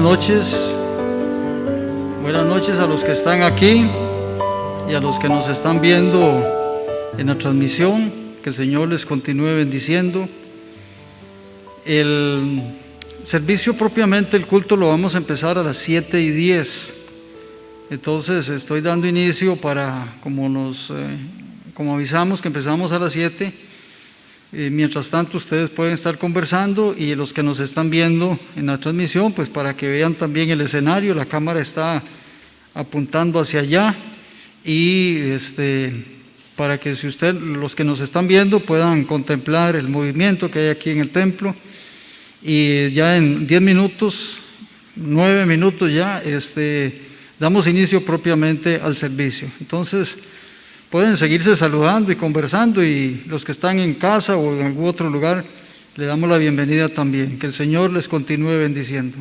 Buenas noches. Buenas noches a los que están aquí y a los que nos están viendo en la transmisión. Que el Señor les continúe bendiciendo. El servicio propiamente, el culto, lo vamos a empezar a las 7:10. Entonces estoy dando inicio para, como avisamos que empezamos a las 7. Mientras tanto ustedes pueden estar conversando, y los que nos están viendo en la transmisión, pues para que vean también el escenario. La cámara está apuntando hacia allá, y para que los que nos están viendo puedan contemplar el movimiento que hay aquí en el templo. Y ya en 10 minutos, 9 minutos ya, damos inicio propiamente al servicio. Entonces pueden seguirse saludando y conversando, y los que están en casa o en algún otro lugar, le damos la bienvenida también. Que el Señor les continúe bendiciendo.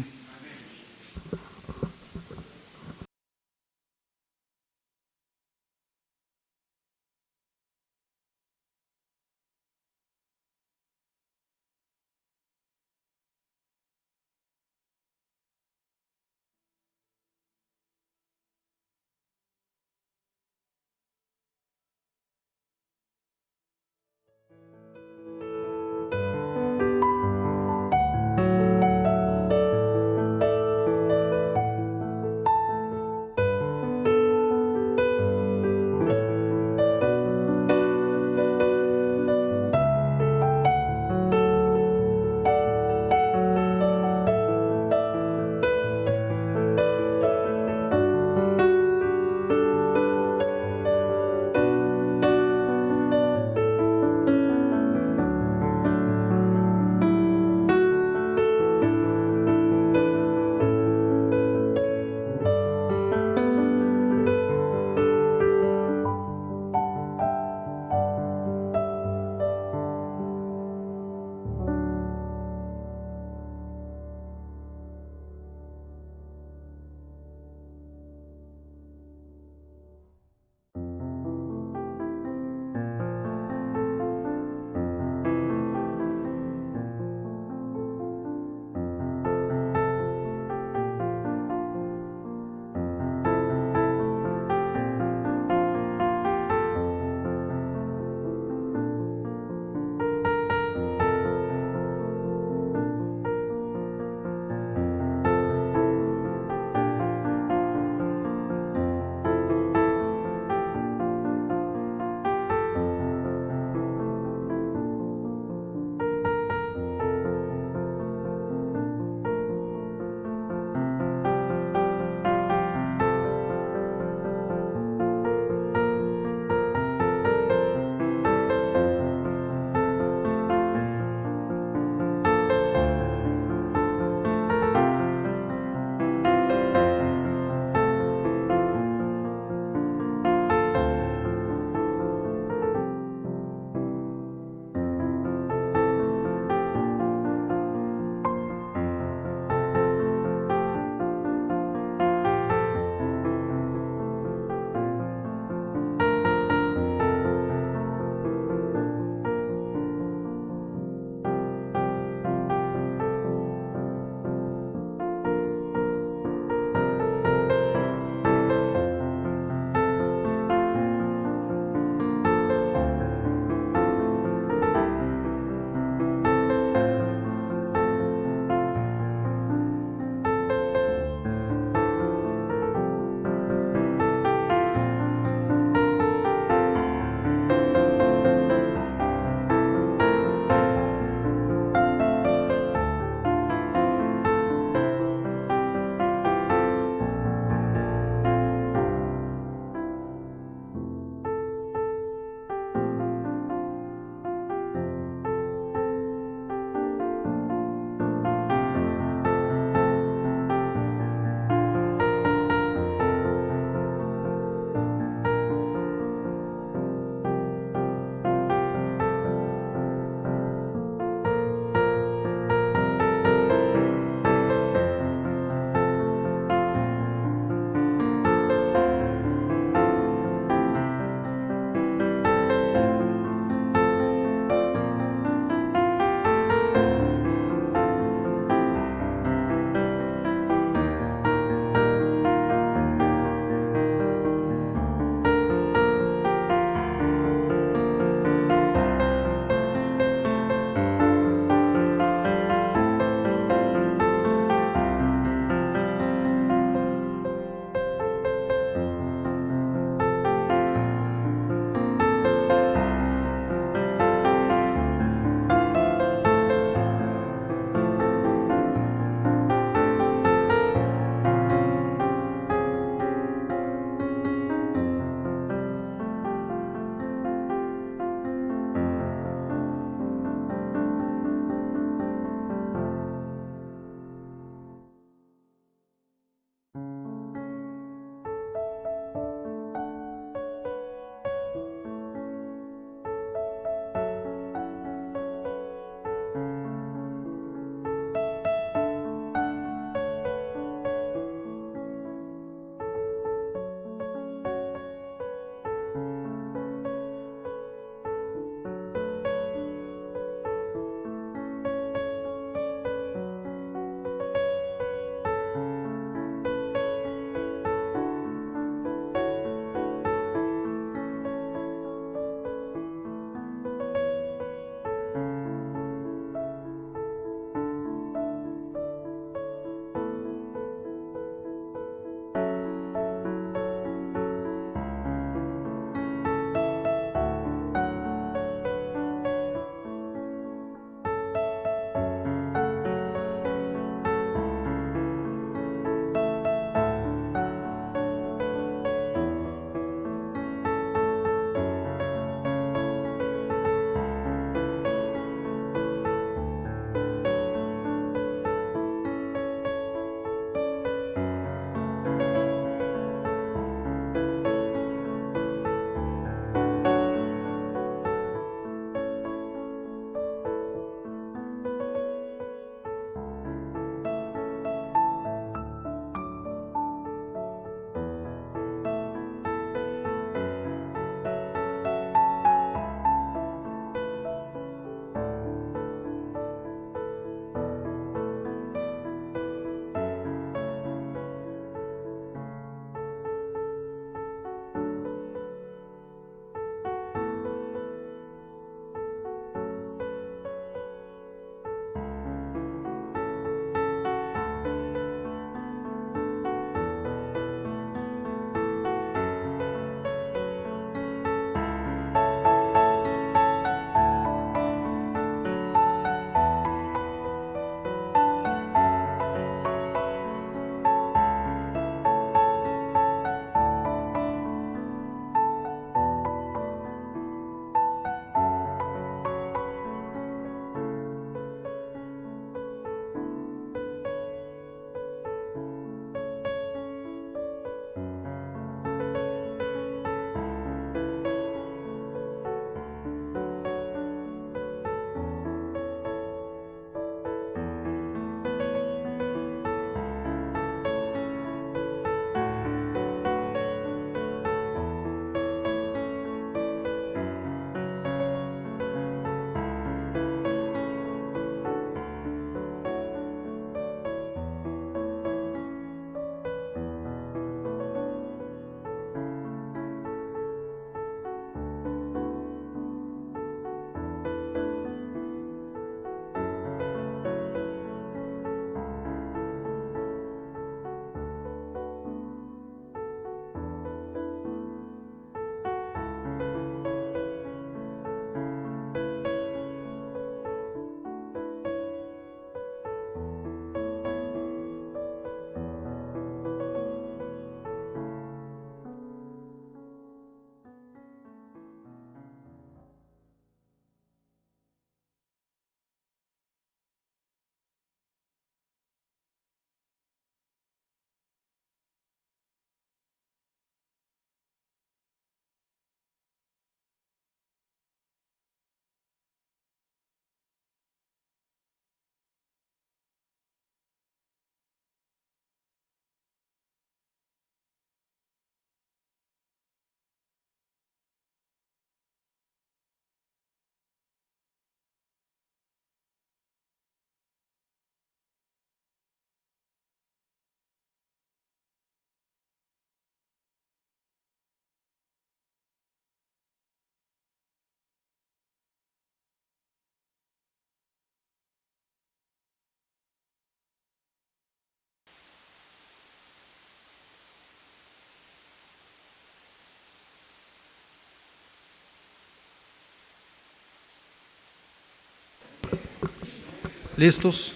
¿Listos?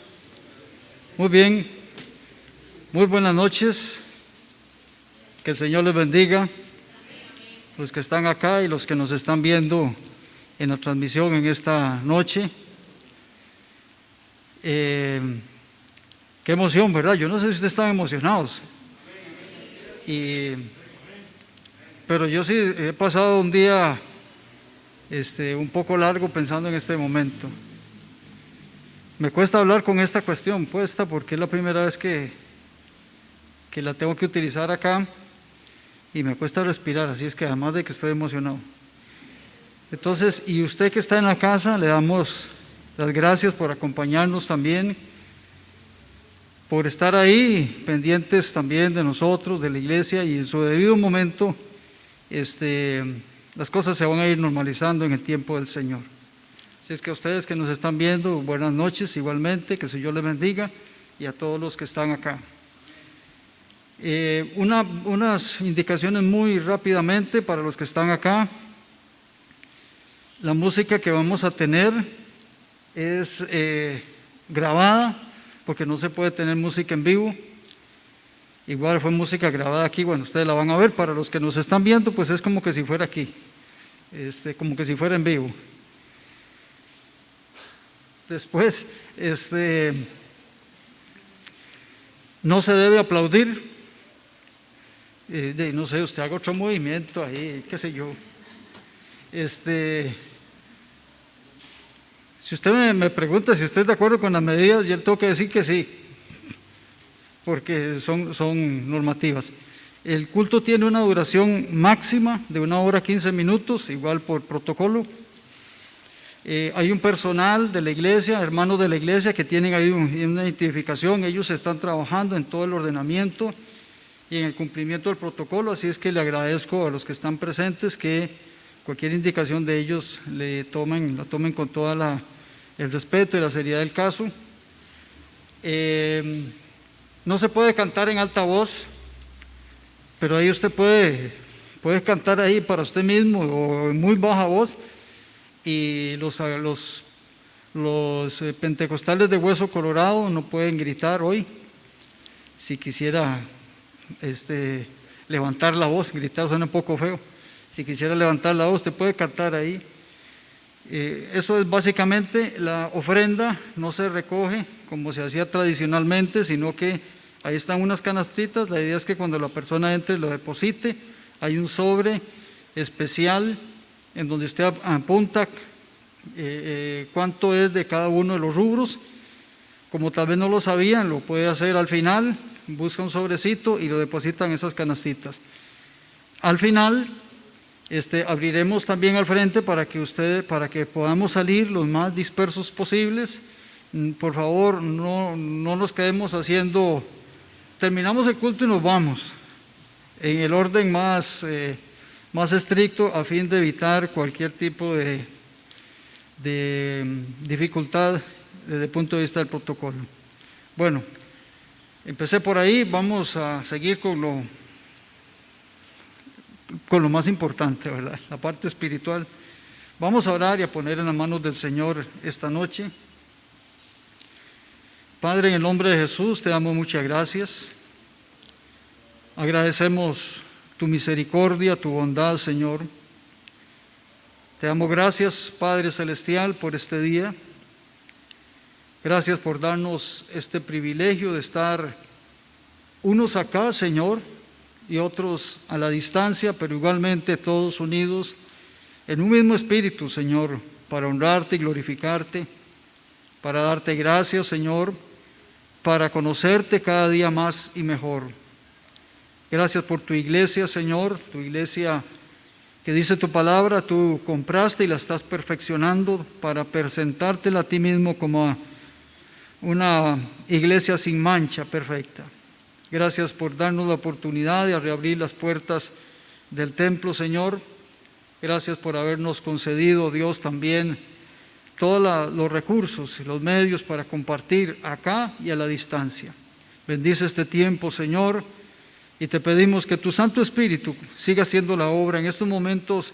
Muy bien. Muy buenas noches. Que el Señor les bendiga. Los que están acá y los que nos están viendo en la transmisión en esta noche. Qué emoción, ¿verdad? Yo no sé si ustedes están emocionados. Pero yo sí he pasado un día un poco largo pensando en este momento. Me cuesta hablar con esta cuestión puesta porque es la primera vez que la tengo que utilizar acá y me cuesta respirar, así es que además de que estoy emocionado. Entonces, y usted que está en la casa, le damos las gracias por acompañarnos también, por estar ahí pendientes también de nosotros, de la iglesia, y en su debido momento las cosas se van a ir normalizando en el tiempo del Señor. Así es que a ustedes que nos están viendo, buenas noches igualmente, que el Señor les bendiga, y a todos los que están acá. Unas indicaciones muy rápidamente para los que están acá. La música que vamos a tener es grabada, porque no se puede tener música en vivo. Igual fue música grabada aquí, bueno, ustedes la van a ver. Para los que nos están viendo, pues es como que si fuera aquí, como que si fuera en vivo. Después, no se debe aplaudir. No sé, usted haga otro movimiento ahí, qué sé yo. Si usted me pregunta si estoy de acuerdo con las medidas, yo tengo que decir que sí, porque son normativas. El culto tiene una duración máxima de 1 hora 15 minutos, igual por protocolo. Hay un personal de la iglesia, hermanos de la iglesia, que tienen ahí una identificación. Ellos están trabajando en todo el ordenamiento y en el cumplimiento del protocolo, así es que le agradezco a los que están presentes que cualquier indicación de ellos la tomen con todo el respeto y la seriedad del caso. No se puede cantar en alta voz, pero ahí usted puede cantar ahí para usted mismo o en muy baja voz. Y los pentecostales de Hueso Colorado no pueden gritar hoy. Si quisiera levantar la voz, gritar suena un poco feo. Si quisiera levantar la voz, usted puede cantar ahí. Eso es básicamente la ofrenda. No se recoge como se hacía tradicionalmente, sino que ahí están unas canastitas. La idea es que cuando la persona entre lo deposite. Hay un sobre especial en donde usted apunta cuánto es de cada uno de los rubros. Como tal vez no lo sabían, lo puede hacer al final, busca un sobrecito y lo deposita en esas canastitas. Al final, abriremos también al frente para que podamos salir los más dispersos posibles. Por favor, no nos quedemos terminamos el culto y nos vamos, en el orden más estricto, a fin de evitar cualquier tipo de dificultad desde el punto de vista del protocolo. Bueno, empecé por ahí, vamos a seguir con lo más importante, ¿verdad? La parte espiritual. Vamos a orar y a poner en las manos del Señor esta noche. Padre, en el nombre de Jesús, te damos muchas gracias. Agradecemos tu misericordia, tu bondad, Señor. Te damos gracias, Padre Celestial, por este día. Gracias por darnos este privilegio de estar unos acá, Señor, y otros a la distancia, pero igualmente todos unidos en un mismo espíritu, Señor, para honrarte y glorificarte, para darte gracias, Señor, para conocerte cada día más y mejor. Gracias por tu iglesia, Señor, tu iglesia que dice tu palabra, tú compraste y la estás perfeccionando para presentártela a ti mismo como una iglesia sin mancha, perfecta. Gracias por darnos la oportunidad de reabrir las puertas del templo, Señor. Gracias por habernos concedido, Dios, también todos los recursos y los medios para compartir acá y a la distancia. Bendice este tiempo, Señor, y te pedimos que tu Santo Espíritu siga haciendo la obra en estos momentos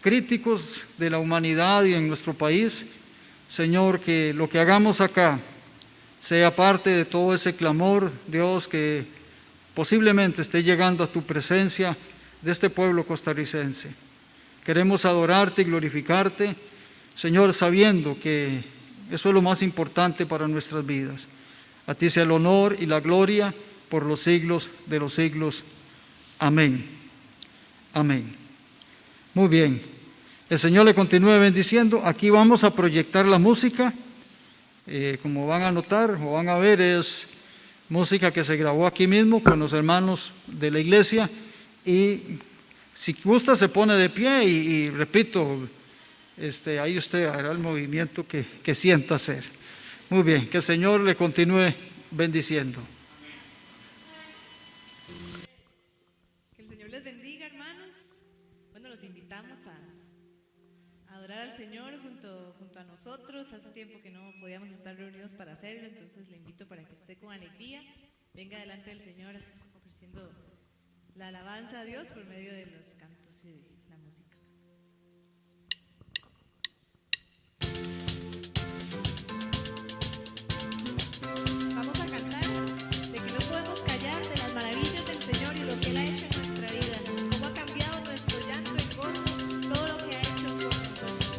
críticos de la humanidad y en nuestro país. Señor, que lo que hagamos acá sea parte de todo ese clamor, Dios, que posiblemente esté llegando a tu presencia de este pueblo costarricense. Queremos adorarte y glorificarte, Señor, sabiendo que eso es lo más importante para nuestras vidas. A ti sea el honor y la gloria por los siglos de los siglos. Amén. Amén. Muy bien. El Señor le continúe bendiciendo. Aquí vamos a proyectar la música. Como van a notar o van a ver, es música que se grabó aquí mismo con los hermanos de la iglesia. Y si gusta se pone de pie y repito, ahí usted hará el movimiento que sienta hacer. Muy bien, que el Señor le continúe bendiciendo. Que el Señor les bendiga, hermanos. Bueno, los invitamos a adorar al Señor junto a nosotros. Hace tiempo que no podíamos estar reunidos para hacerlo, entonces le invito para que usted con alegría venga delante del Señor ofreciendo la alabanza a Dios por medio de los cantos y de la música. Vamos a cantar de que no podemos callar de las maravillas del Señor y lo que Él ha hecho en nuestra vida, cómo ha cambiado nuestro llanto en gozo, todo lo que ha hecho por nosotros.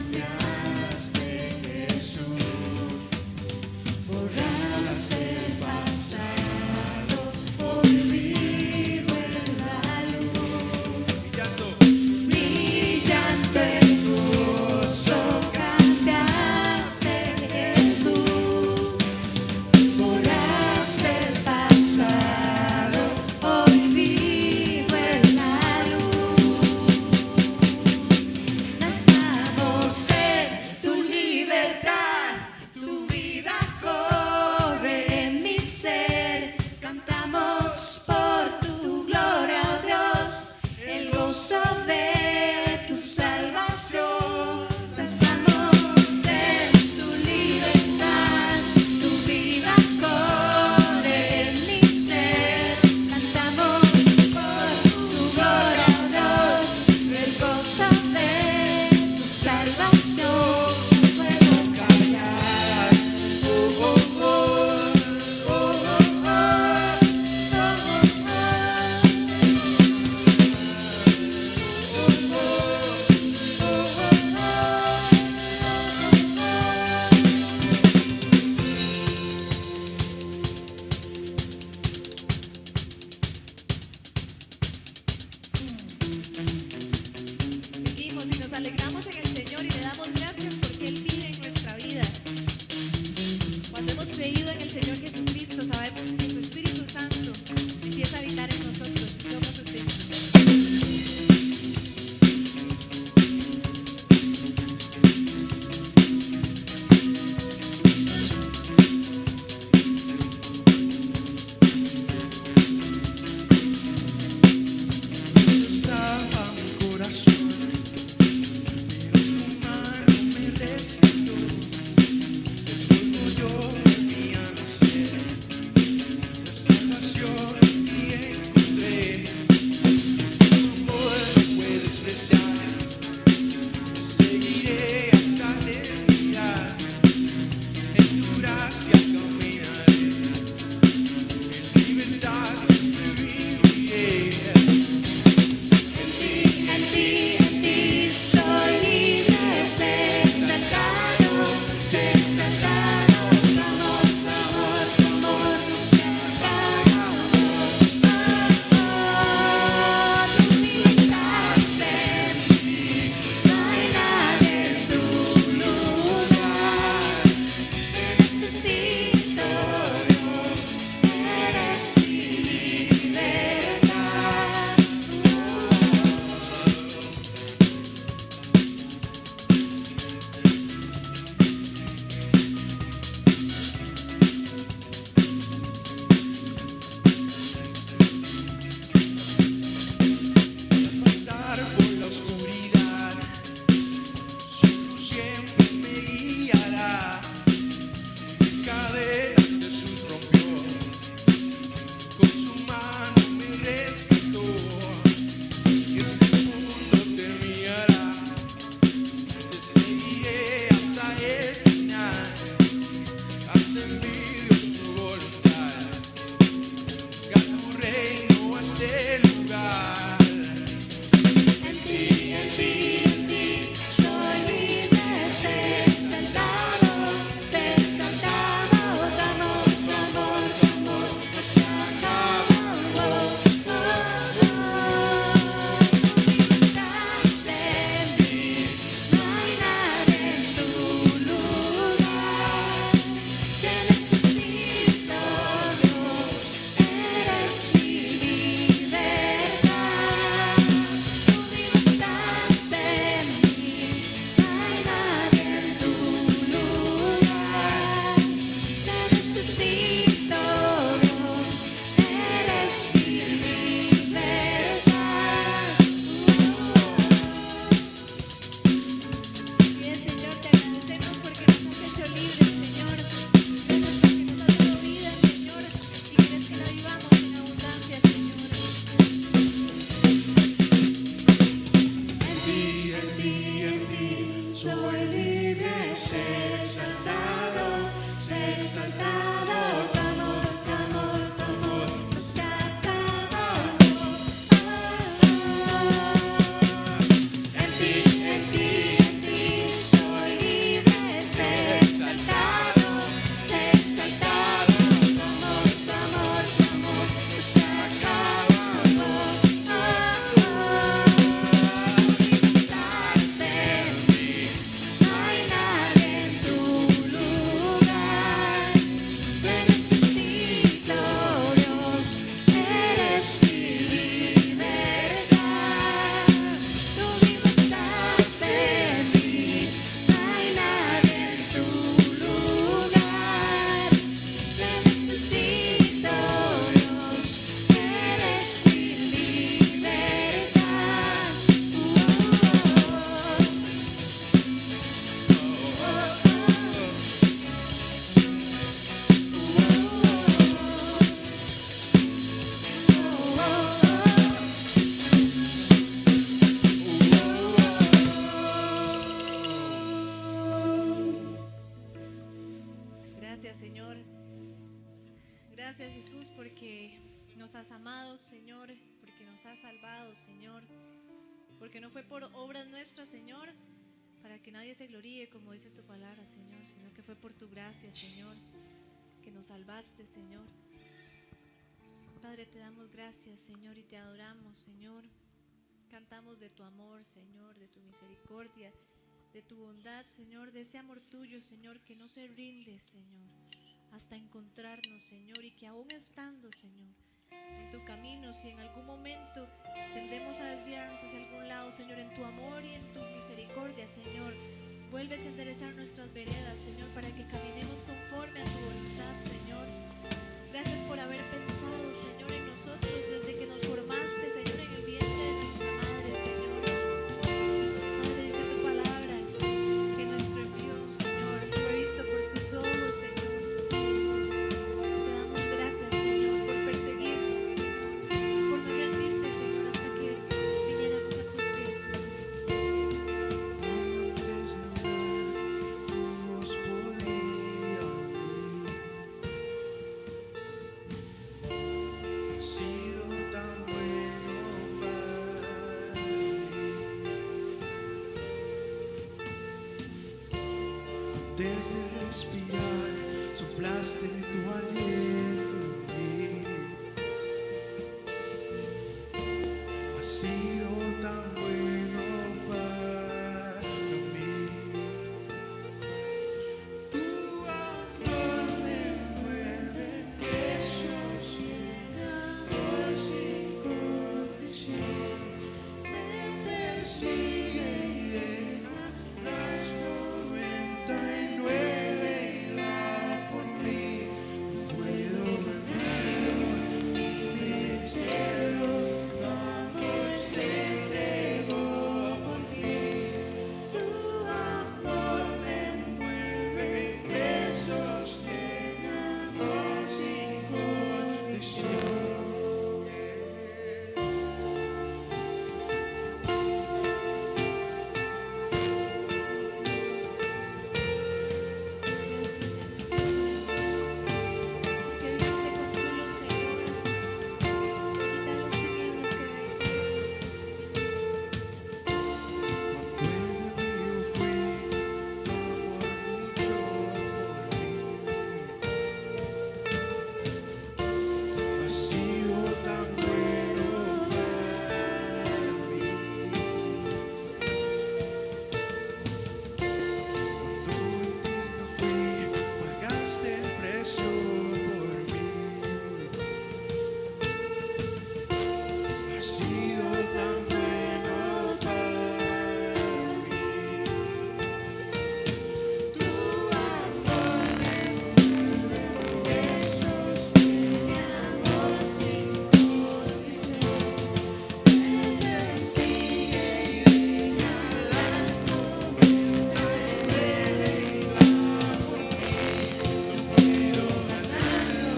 Cambiaste, Jesús. gracias, Jesús, porque nos has amado, Señor, porque nos has salvado, Señor, porque no fue por obras nuestras, Señor, para que nadie se gloríe, como dice tu palabra, Señor, sino que fue por tu gracia, Señor, que nos salvaste, Señor. Padre, te damos gracias, Señor, y te adoramos, Señor. Cantamos de tu amor, Señor, de tu misericordia, de tu bondad, Señor, de ese amor tuyo, Señor, que no se rinde, Señor, hasta encontrarnos, Señor, y que aún estando, Señor, en tu camino, si en algún momento tendemos a desviarnos hacia algún lado, Señor, en tu amor y en tu misericordia, Señor, vuelves a enderezar nuestras veredas, Señor, para que caminemos conforme a tu voluntad, Señor. Gracias por haber pensado, Señor, en nosotros desde que nos formaste, Señor, en el vientre de nuestra madre, Señor. Padre, dice tu palabra que nuestro envío, Señor, fue visto por tus ojos, Señor. Te damos gracias, Señor, por perseguirnos, Señor, por no rendirte, Señor, hasta que viniéramos a tus pies, Señor. Antes de hablar, os podía oír. Has sido tan bueno para mí. Antes de respirar, soplaste tu aliento en mí. Has sido tan bueno para mí. Tu amor me envuelve, me sostiene, amor sin condición. Me persigue y deja las 99 y va por mí. No puedo ganarlo ni vencerlo. Tu amor se entregó por mí. Tu amor me envuelve y me sostiene, amor sin condición. Gracias, Señor Jesús, porque viniste con tu luz, Señor, a quitar las tinieblas que hay en nuestro, Señor. Cuando enemigo fui, tu amor luchó por mí. Has sido tan bueno para mí. Cuando indigno fui, pagaste el precio por mí. Has sido tan bueno para mí. Tu amor me envuelve, me sostiene, amor sin condición. Me persigue y deja las 99 y va por mí. No puedo ganarlo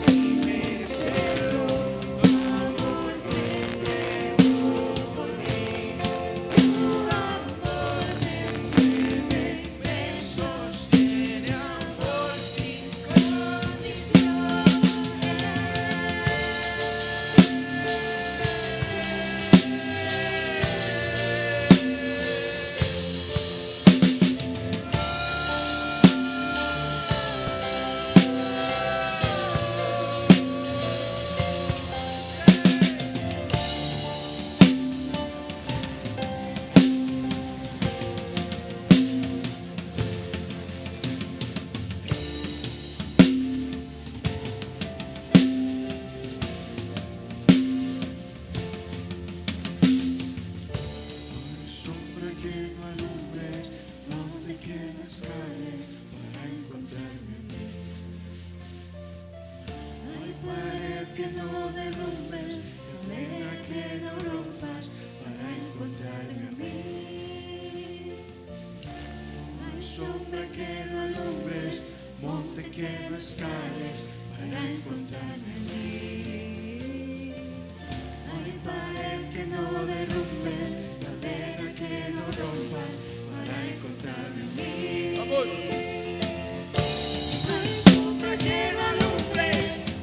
ni vencerlo. Tu amor se entregó por mí. Tu amor me envuelve, me sostiene, amor sin condición. Sombra que no alumbres, monte que no escales para encontrarme a mí. No hay pared que no derrumbes, cadena que no rompas para encontrarme a mí. No hay sombra que no alumbres, monte que no escales para encontrarme a mí. No hay pared que no derrumbes, cadena que no rompas para encontrarme a mí. No hay sombra que no alumbres,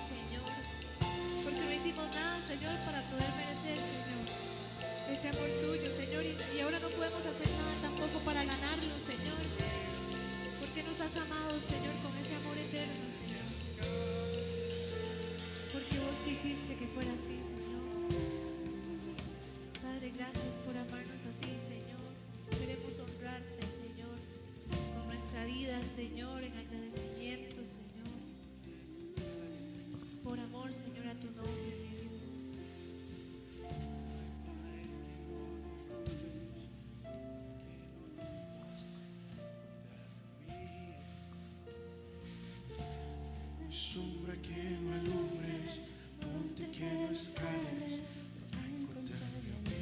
Señor, porque no hicimos nada, Señor, para poder merecer, Señor, ese amor tuyo, Señor, y ahora no podemos hacer nada tampoco para ganarlo, Señor, porque nos has amado, Señor, con ese amor eterno, Señor, porque vos quisiste que fuera así, Señor. Padre, gracias por amarnos así, Señor. Queremos honrarte, Señor, con nuestra vida, Señor, en agradecimiento, Señor, por amor, Señor, a tu nombre, mi Dios. Sombra que no alumbres, monte que no escales para encontrarme a mí.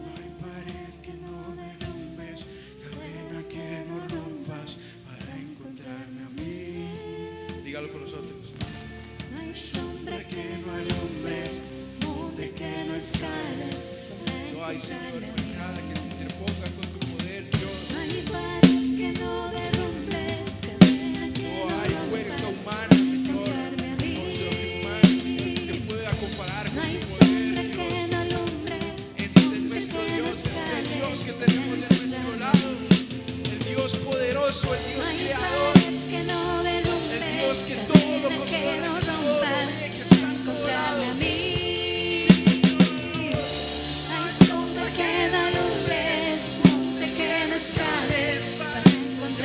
No hay pared que no derrumbes, cadena que no rompas para encontrarme a mí. Dígalo con nosotros. No hay sombra que no alumbres, monte que no escales. No hay, Señor, nada que se interponga con tu poder, Dios. No hay pared que no derrumbes, cadena que no hay fuerza humana, Señor, o sobrehumana, Señor, que se pueda comparar con tu poder, Dios. Ese es nuestro Dios, es el Dios que tenemos de nuestro lado, el Dios poderoso, el Dios creador, el Dios que todo lo controla, que todo lo ve, que está en todo lado. Sombra que no alumbres, monte que no escales para encontrarme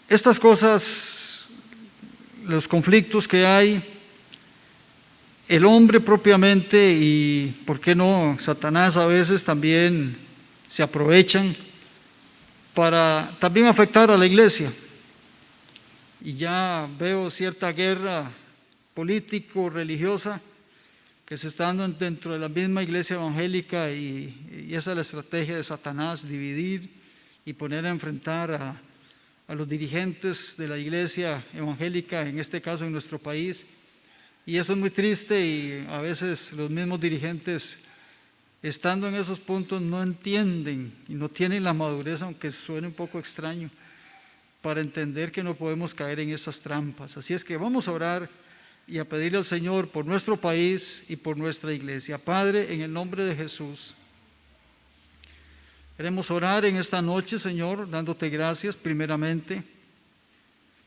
Estas cosas, los conflictos que hay, el hombre propiamente y, ¿por qué no?, Satanás a veces también se aprovechan para también afectar a la iglesia. Y ya veo cierta guerra político-religiosa que se está dando dentro de la misma iglesia evangélica y esa es la estrategia de Satanás, dividir y poner a enfrentar a los dirigentes de la iglesia evangélica, en este caso en nuestro país. Y eso es muy triste y a veces los mismos dirigentes, estando en esos puntos, no entienden y no tienen la madurez, aunque suene un poco extraño, para entender que no podemos caer en esas trampas. Así es que vamos a orar y a pedirle al Señor por nuestro país y por nuestra iglesia. Padre, en el nombre de Jesús, queremos orar en esta noche, Señor, dándote gracias primeramente,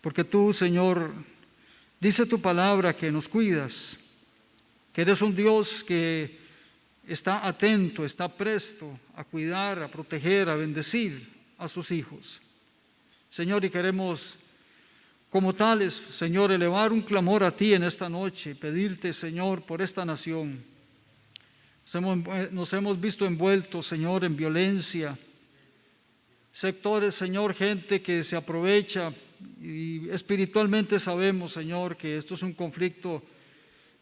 porque tú, Señor, dice tu palabra que nos cuidas, que eres un Dios que está atento, está presto a cuidar, a proteger, a bendecir a sus hijos. Señor, y queremos como tales, Señor, elevar un clamor a ti en esta noche, pedirte, Señor, por esta nación. Nos hemos visto envueltos, Señor, en violencia, sectores, Señor, gente que se aprovecha y espiritualmente sabemos, Señor, que esto es un conflicto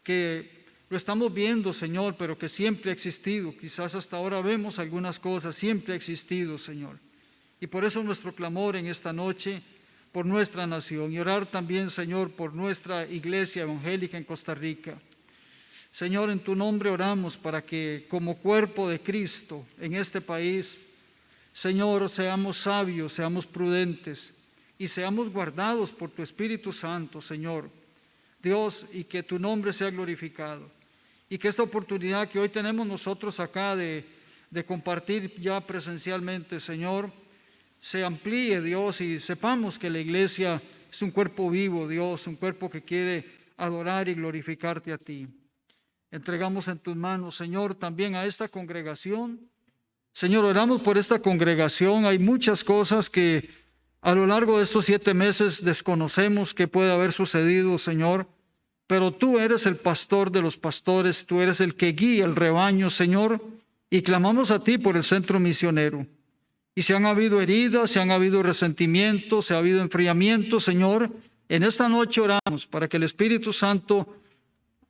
que lo estamos viendo, Señor, pero que siempre ha existido. Quizás hasta ahora vemos algunas cosas, siempre ha existido, Señor. Y por eso nuestro clamor en esta noche por nuestra nación y orar también, Señor, por nuestra iglesia evangélica en Costa Rica. Señor, en tu nombre oramos para que como cuerpo de Cristo en este país, Señor, seamos sabios, seamos prudentes y seamos guardados por tu Espíritu Santo, Señor. Dios, y que tu nombre sea glorificado. Y que esta oportunidad que hoy tenemos nosotros acá de compartir ya presencialmente, Señor, se amplíe, Dios, y sepamos que la iglesia es un cuerpo vivo, Dios, un cuerpo que quiere adorar y glorificarte a ti. Entregamos en tus manos, Señor, también a esta congregación. Señor, oramos por esta congregación. Hay muchas cosas que a lo largo de estos 7 meses desconocemos que puede haber sucedido, Señor, pero tú eres el pastor de los pastores, tú eres el que guía el rebaño, Señor, y clamamos a ti por el centro misionero. Y si han habido heridas, si han habido resentimientos, si ha habido enfriamiento, Señor, en esta noche oramos para que el Espíritu Santo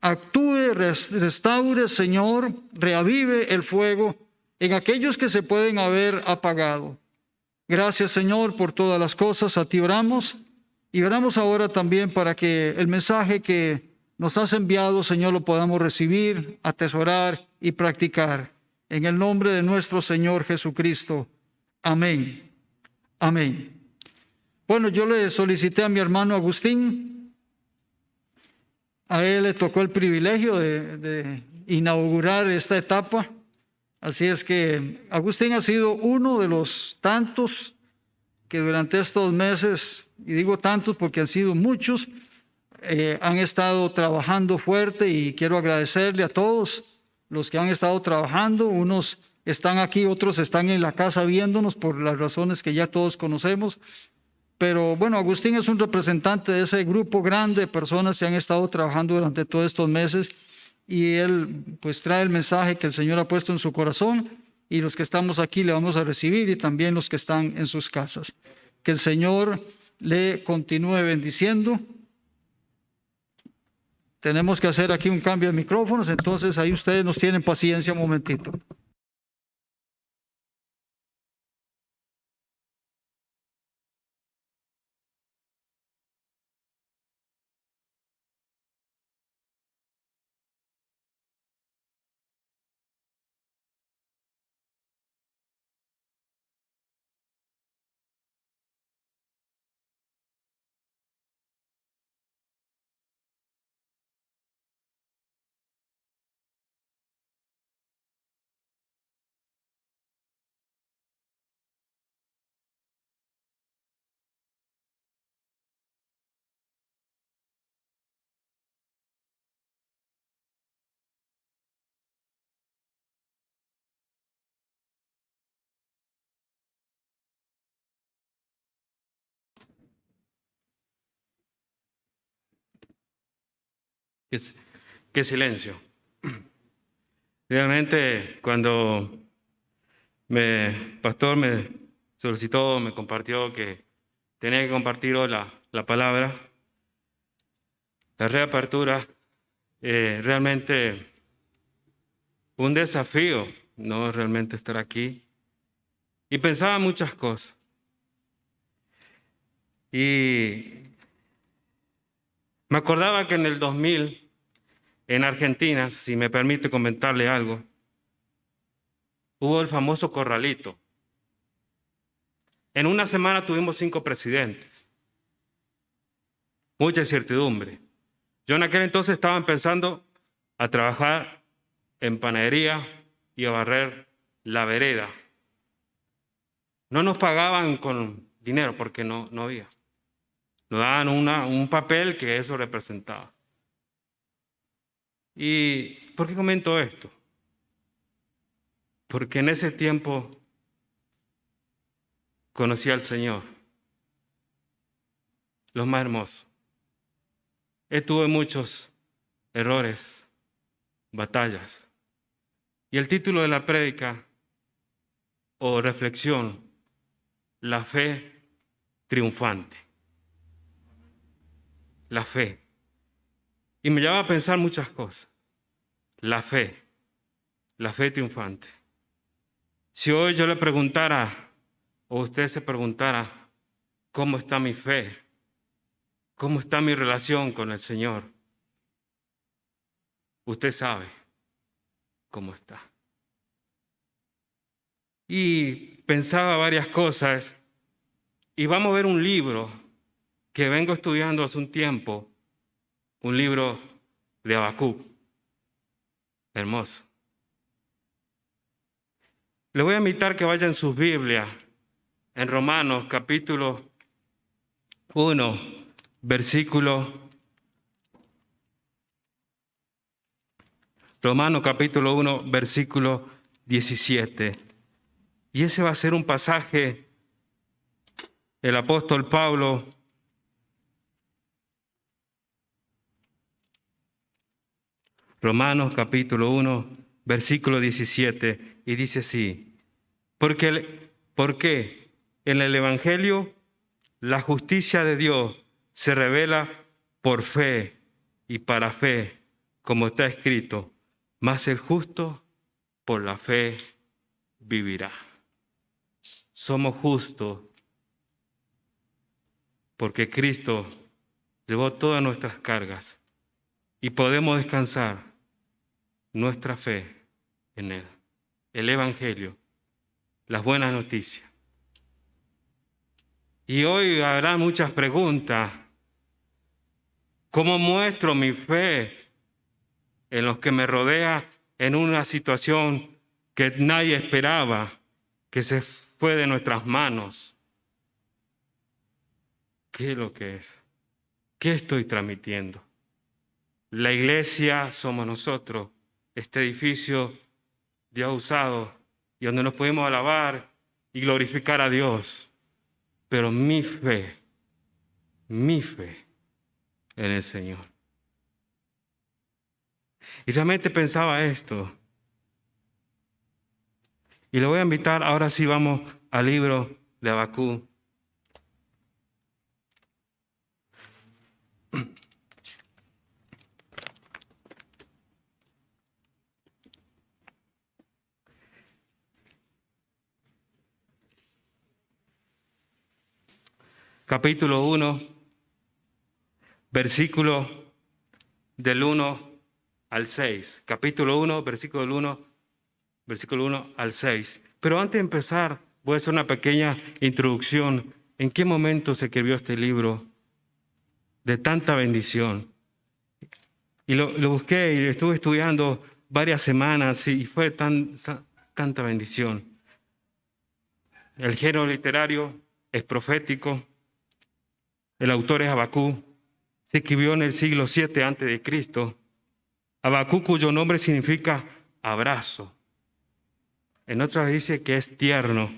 actúe, restaure, Señor, reavive el fuego en aquellos que se pueden haber apagado. Gracias, Señor, por todas las cosas. A ti oramos y oramos ahora también para que el mensaje que nos has enviado, Señor, lo podamos recibir, atesorar y practicar. En el nombre de nuestro Señor Jesucristo. Amén. Amén. Bueno, yo le solicité a mi hermano Agustín. A él le tocó el privilegio de inaugurar esta etapa. Así es que Agustín ha sido uno de los tantos que durante estos meses, y digo tantos porque han sido muchos, han estado trabajando fuerte y quiero agradecerle a todos los que han estado trabajando. Unos están aquí, otros están en la casa viéndonos por las razones que ya todos conocemos. Pero bueno, Agustín es un representante de ese grupo grande de personas que han estado trabajando durante todos estos meses y él pues trae el mensaje que el Señor ha puesto en su corazón y los que estamos aquí le vamos a recibir y también los que están en sus casas. Que el Señor le continúe bendiciendo. Tenemos que hacer aquí un cambio de micrófonos, entonces ahí ustedes nos tienen paciencia un momentito. Qué silencio. Realmente cuando pastor me solicitó, me compartió que tenía que compartir hoy la palabra, la reapertura, realmente un desafío, no realmente estar aquí. Y pensaba muchas cosas. Y me acordaba que en el 2000, en Argentina, si me permite comentarle algo, hubo el famoso corralito. En una semana tuvimos 5 presidentes. Mucha incertidumbre. Yo en aquel entonces estaba empezando a trabajar en panadería y a barrer la vereda. No nos pagaban con dinero porque no había. Nos daban un papel que eso representaba. ¿Y por qué comento esto? Porque en ese tiempo conocí al Señor, lo más hermoso. Tuve muchos errores, batallas. Y el título de la prédica o reflexión, la fe triunfante. La fe. Y me llevaba a pensar muchas cosas. La fe triunfante. Si hoy yo le preguntara, o usted se preguntara, ¿cómo está mi fe? ¿Cómo está mi relación con el Señor? Usted sabe cómo está. Y pensaba varias cosas, y vamos a ver un libro que vengo estudiando hace un tiempo, un libro de Habacuc. Hermoso. Le voy a invitar que vaya en sus Biblias, en Romanos capítulo 1, Romanos capítulo 1, versículo 17. Y ese va a ser un pasaje, el apóstol Pablo Romanos capítulo 1, versículo 17, y dice así: porque en el Evangelio la justicia de Dios se revela por fe y para fe, como está escrito, mas el justo por la fe vivirá. Somos justos porque Cristo llevó todas nuestras cargas y podemos descansar nuestra fe en Él. El Evangelio, las buenas noticias. Y hoy habrá muchas preguntas. ¿Cómo muestro mi fe en los que me rodea en una situación que nadie esperaba, que se fue de nuestras manos? ¿Qué es lo que es? ¿Qué estoy transmitiendo? La iglesia somos nosotros, este edificio Dios ha usado y donde nos podemos alabar y glorificar a Dios. Pero mi fe en el Señor. Y realmente pensaba esto. Y le voy a invitar, ahora sí vamos al libro de Habacuc. Capítulo 1, versículo del 1 al 6. Capítulo 1, versículo 1 al 6. Pero antes de empezar, voy a hacer una pequeña introducción. ¿En qué momento se escribió este libro de tanta bendición? Y lo busqué y estuve estudiando varias semanas y fue tanta bendición. El género literario es profético. El autor es Habacuc. Se escribió en el siglo 7 a.C. Habacuc, cuyo nombre significa abrazo. En otras dice que es tierno.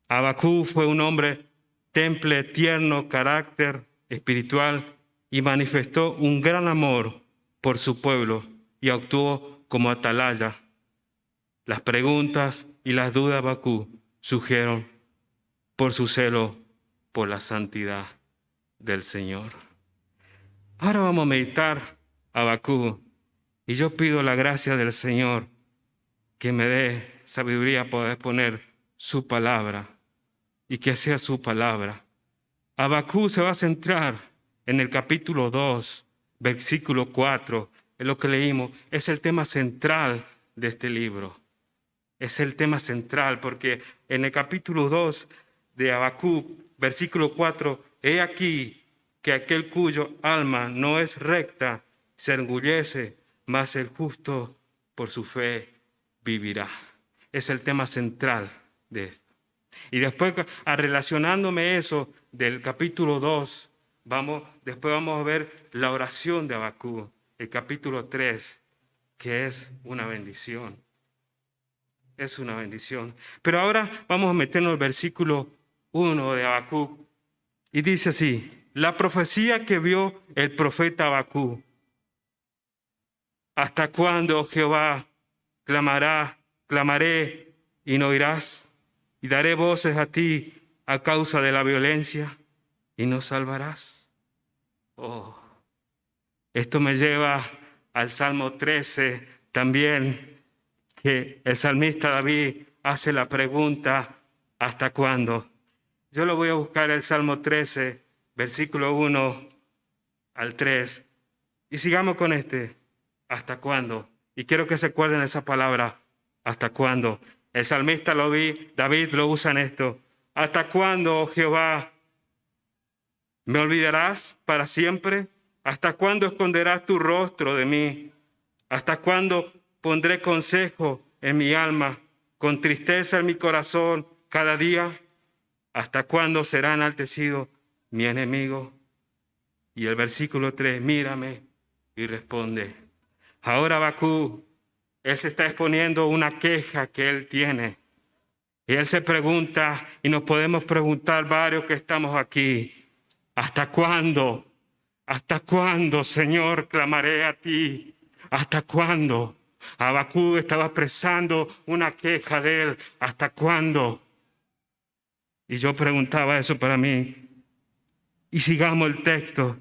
Habacuc fue un hombre temple, tierno, carácter espiritual y manifestó un gran amor por su pueblo y actuó como atalaya. Las preguntas y las dudas de Habacuc surgieron por su celo por la santidad del Señor. Ahora vamos a meditar Habacuc y yo pido la gracia del Señor que me dé sabiduría para poder poner su palabra y que sea su palabra. Habacuc se va a centrar en el capítulo 2, versículo 4, es lo que leímos, es el tema central de este libro. Es el tema central porque en el capítulo 2 de Habacuc, versículo 4, he aquí que aquel cuyo alma no es recta se enorgullece, mas el justo por su fe vivirá. Es el tema central de esto. Y después, relacionándome eso del capítulo 2, después vamos a ver la oración de Habacuc, el capítulo 3, que es una bendición. Es una bendición. Pero ahora vamos a meternos en el versículo 1 de Habacuc. Y dice así, la profecía que vio el profeta Habacuc. ¿Hasta cuándo, Jehová, clamaré y no oirás? Y daré voces a ti a causa de la violencia y no salvarás. Oh, esto me lleva al Salmo 13 también, que el salmista David hace la pregunta, ¿hasta cuándo? Yo lo voy a buscar el Salmo 13, versículo 1 al 3, y sigamos con ¿hasta cuándo? Y quiero que se acuerden esa palabra, ¿hasta cuándo? El salmista David lo usa en esto. ¿Hasta cuándo, oh Jehová, me olvidarás para siempre? ¿Hasta cuándo esconderás tu rostro de mí? ¿Hasta cuándo pondré consejo en mi alma, con tristeza en mi corazón cada día? ¿Hasta cuándo será enaltecido mi enemigo? Y el versículo 3, mírame y responde. Ahora Habacuc, él se está exponiendo una queja que él tiene. Y él se pregunta, y nos podemos preguntar varios que estamos aquí, ¿hasta cuándo? ¿Hasta cuándo, Señor, clamaré a ti? ¿Hasta cuándo? Habacuc estaba expresando una queja de él. ¿Hasta cuándo? Y yo preguntaba eso para mí. Y sigamos el texto.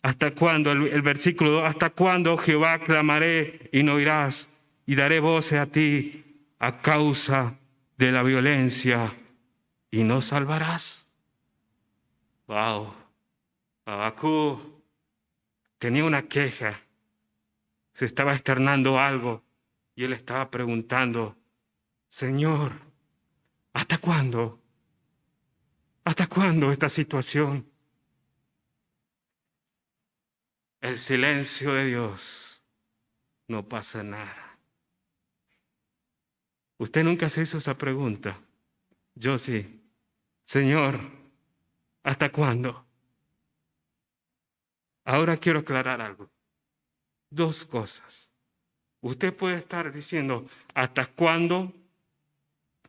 ¿Hasta cuándo? El versículo 2. ¿Hasta cuándo, Jehová, clamaré y no oirás? Y daré voces a ti a causa de la violencia y no salvarás. Wow. Habacuc tenía una queja. Se estaba externando algo y él estaba preguntando, Señor, ¿hasta cuándo? ¿Hasta cuándo esta situación? El silencio de Dios, no pasa nada. ¿Usted nunca se hizo esa pregunta? Yo sí. Señor, ¿hasta cuándo? Ahora quiero aclarar algo. Dos cosas. Usted puede estar diciendo, ¿hasta cuándo?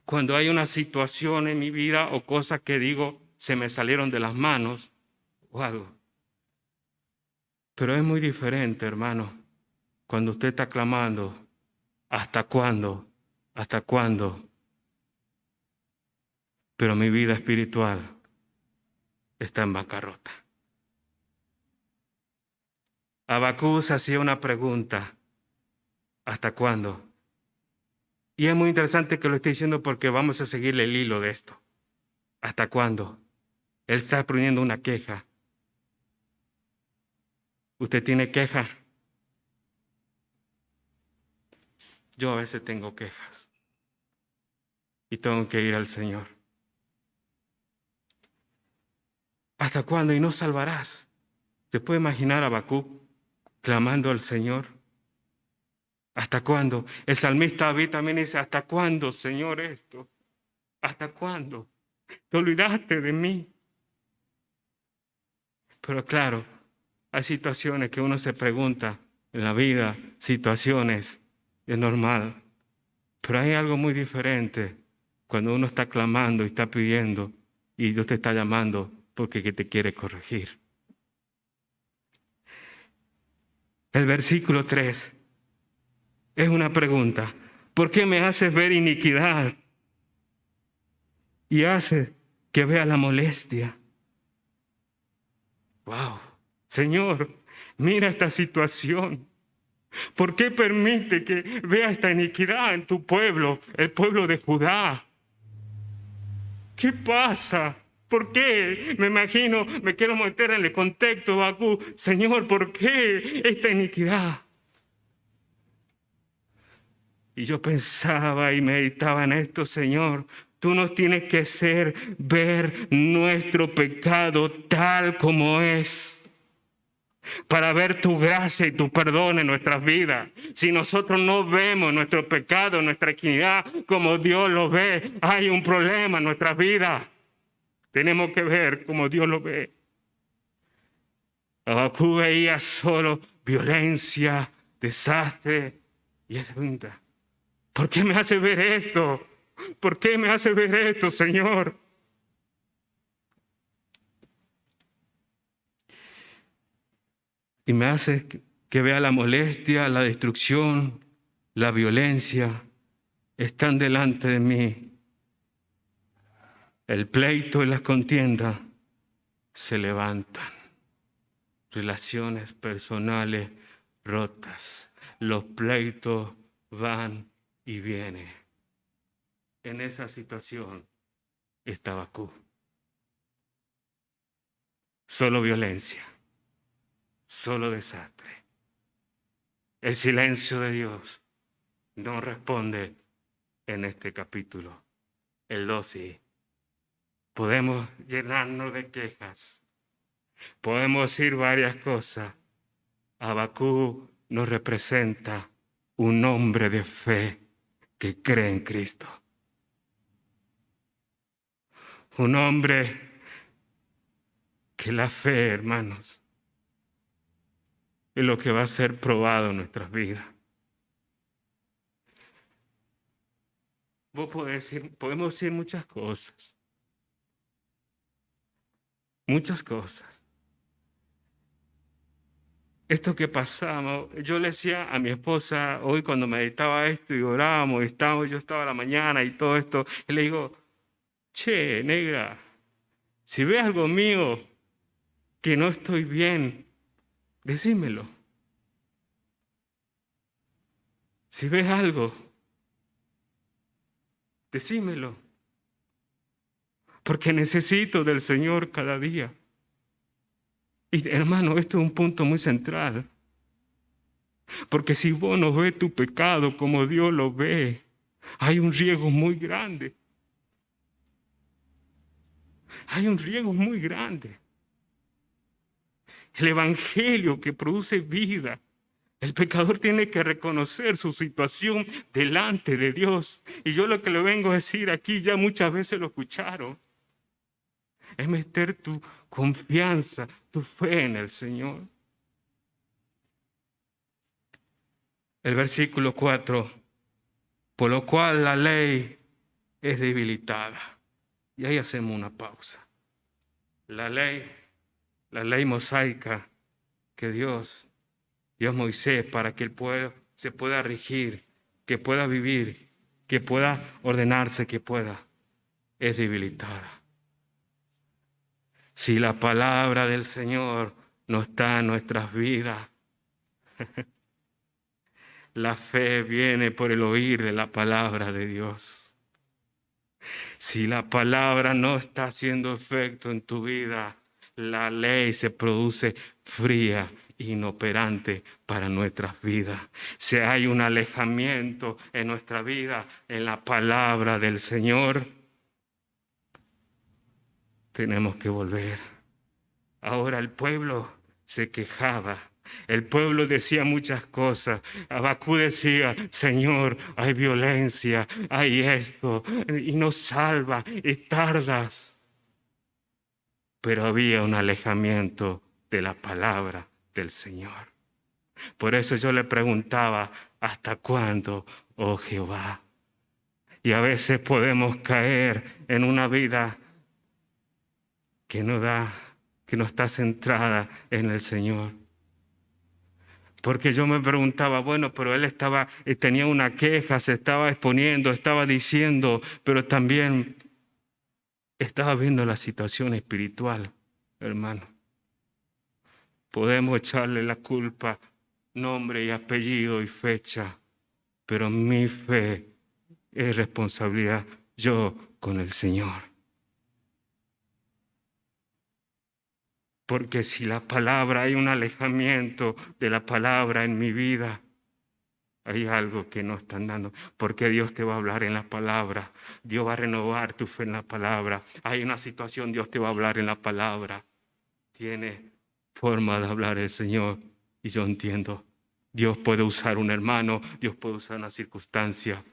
Cuando hay una situación en mi vida o cosas que digo se me salieron de las manos o algo. Pero es muy diferente, hermano, cuando usted está clamando, ¿hasta cuándo? ¿Hasta cuándo? Pero mi vida espiritual está en bancarrota. Habacuc se hacía una pregunta, ¿hasta cuándo? Y es muy interesante que lo esté diciendo porque vamos a seguirle el hilo de esto. ¿Hasta cuándo? Él está poniendo una queja. ¿Usted tiene queja? Yo a veces tengo quejas y tengo que ir al Señor. ¿Hasta cuándo? Y no salvarás. ¿Se puede imaginar a Habacuc clamando al Señor? ¿Hasta cuándo? El salmista David también dice, ¿hasta cuándo, Señor, esto? ¿Hasta cuándo? ¿Te olvidaste de mí? Pero claro, hay situaciones que uno se pregunta en la vida, situaciones, es normal. Pero hay algo muy diferente cuando uno está clamando y está pidiendo y Dios te está llamando porque te quiere corregir. El versículo 3 es una pregunta. ¿Por qué me haces ver iniquidad y haces que vea la molestia? Wow, Señor, mira esta situación. ¿Por qué permite que vea esta iniquidad en tu pueblo, el pueblo de Judá? ¿Qué pasa? ¿Por qué? Me imagino, me quiero meter en el contexto, Bakú. Señor, ¿por qué esta iniquidad? Y yo pensaba y meditaba en esto, Señor. Tú nos tienes que hacer ver nuestro pecado tal como es, para ver tu gracia y tu perdón en nuestras vidas. Si nosotros no vemos nuestro pecado, nuestra iniquidad como Dios lo ve, hay un problema en nuestras vidas. Tenemos que ver como Dios lo ve. Abacú veía solo violencia, desastre y esa pregunta: ¿por qué me hace ver esto? ¿Por qué me hace ver esto, Señor? Y me hace que vea la molestia, la destrucción, la violencia. Están delante de mí. El pleito y las contiendas se levantan. Relaciones personales rotas. Los pleitos van y vienen. En esa situación está Bakú. Solo violencia. Solo desastre. El silencio de Dios no responde en este capítulo. El 12. Podemos llenarnos de quejas. Podemos decir varias cosas. Abacú nos representa un hombre de fe que cree en Cristo. Un hombre que la fe, hermanos, es lo que va a ser probado en nuestras vidas. Podemos decir muchas cosas. Muchas cosas. Esto que pasamos, yo le decía a mi esposa hoy cuando meditaba esto y orábamos, yo estaba a la mañana y todo esto, y le digo: che, negra, si ves algo mío que no estoy bien, decímelo. Si ves algo, decímelo. Porque necesito del Señor cada día. Y hermano, esto es un punto muy central. Porque si vos no ves tu pecado como Dios lo ve, hay un riesgo muy grande. Hay un riesgo muy grande. El evangelio que produce vida. El pecador tiene que reconocer su situación delante de Dios. Y yo lo que le vengo a decir aquí, ya muchas veces lo escucharon, es meter tu confianza, tu fe en el Señor. El versículo 4, por lo cual la ley es debilitada. Y ahí hacemos una pausa. La ley mosaica que Dios dio a Moisés para que el pueblo se pueda regir, que pueda vivir, que pueda ordenarse, es debilitada. Si la palabra del Señor no está en nuestras vidas, la fe viene por el oír de la palabra de Dios. Si la palabra no está haciendo efecto en tu vida, la ley se produce fría, inoperante para nuestras vidas. Si hay un alejamiento en nuestra vida, en la palabra del Señor, tenemos que volver. Ahora el pueblo se quejaba. El pueblo decía muchas cosas. Abacú decía: Señor, hay violencia, hay esto, y no salva, y tardas. Pero había un alejamiento de la palabra del Señor. Por eso yo le preguntaba: ¿hasta cuándo, oh Jehová? Y a veces podemos caer en una vida que no está centrada en el Señor. Porque yo me preguntaba, bueno, pero él tenía una queja, se estaba exponiendo, estaba diciendo, pero también estaba viendo la situación espiritual, hermano. Podemos echarle la culpa, nombre y apellido y fecha, pero mi fe es responsabilidad yo con el Señor. Porque si la palabra, hay un alejamiento de la palabra en mi vida, hay algo que no están dando. Porque Dios te va a hablar en la palabra. Dios va a renovar tu fe en la palabra. Hay una situación, Dios te va a hablar en la palabra. Tiene forma de hablar el Señor. Y yo entiendo. Dios puede usar un hermano, Dios puede usar una circunstancia,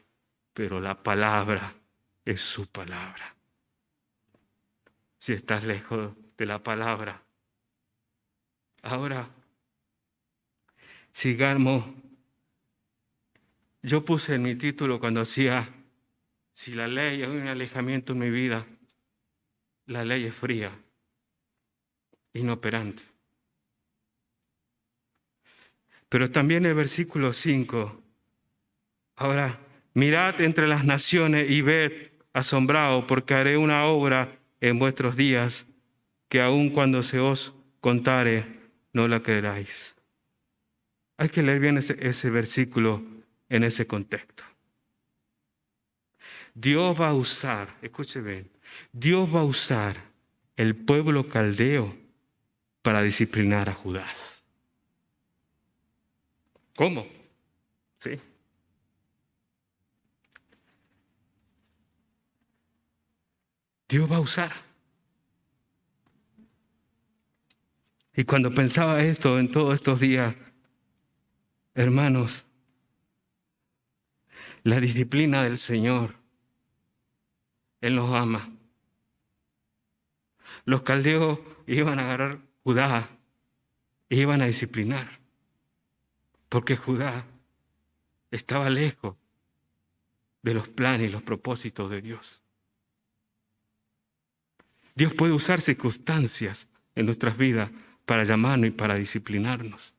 pero la palabra es su palabra. Si estás lejos de la palabra, ahora, sigamos. Yo puse en mi título cuando hacía, si la ley hay un alejamiento en mi vida, la ley es fría, inoperante. Pero también el versículo 5, ahora, mirad entre las naciones y ved asombrado, porque haré una obra en vuestros días, que aun cuando se os contare, no la creeráis. Hay que leer bien ese versículo en ese contexto. Dios va a usar, escuche bien, Dios va a usar el pueblo caldeo para disciplinar a Judá. ¿Cómo? Sí. Dios va a usar. Y cuando pensaba esto en todos estos días, hermanos, la disciplina del Señor, Él nos ama. Los caldeos iban a agarrar Judá e iban a disciplinar, porque Judá estaba lejos de los planes y los propósitos de Dios. Dios puede usar circunstancias en nuestras vidas para llamarnos y para disciplinarnos.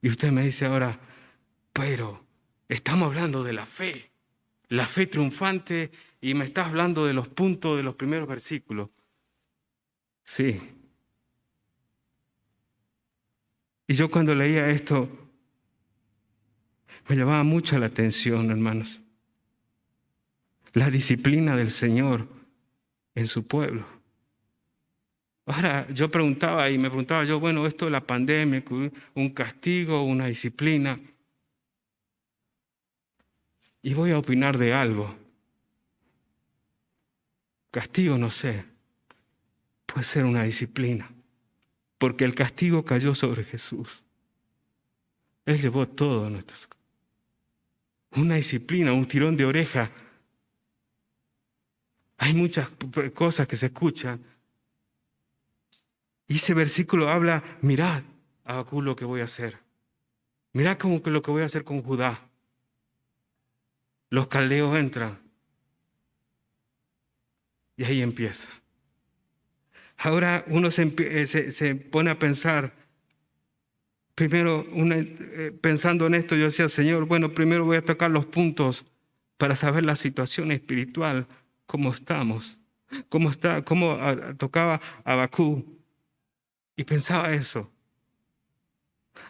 Y usted me dice ahora, pero estamos hablando de la fe triunfante, y me estás hablando de los puntos de los primeros versículos. Sí. Y yo cuando leía esto, me llamaba mucho la atención, hermanos. La disciplina del Señor en su pueblo. Ahora, yo me preguntaba yo, bueno, esto de la pandemia, un castigo, una disciplina. Y voy a opinar de algo. Castigo, no sé. Puede ser una disciplina. Porque el castigo cayó sobre Jesús. Él llevó todo nuestras cosas. Una disciplina, un tirón de oreja. Hay muchas cosas que se escuchan. Y ese versículo habla, mirad, Habacuc, lo que voy a hacer. Mirad como que lo que voy a hacer con Judá. Los caldeos entran. Y ahí empieza. Ahora uno se pone a pensar. Primero, pensando en esto, yo decía, Señor, bueno, primero voy a tocar los puntos para saber la situación espiritual, cómo estamos, cómo tocaba Habacuc. Y pensaba eso.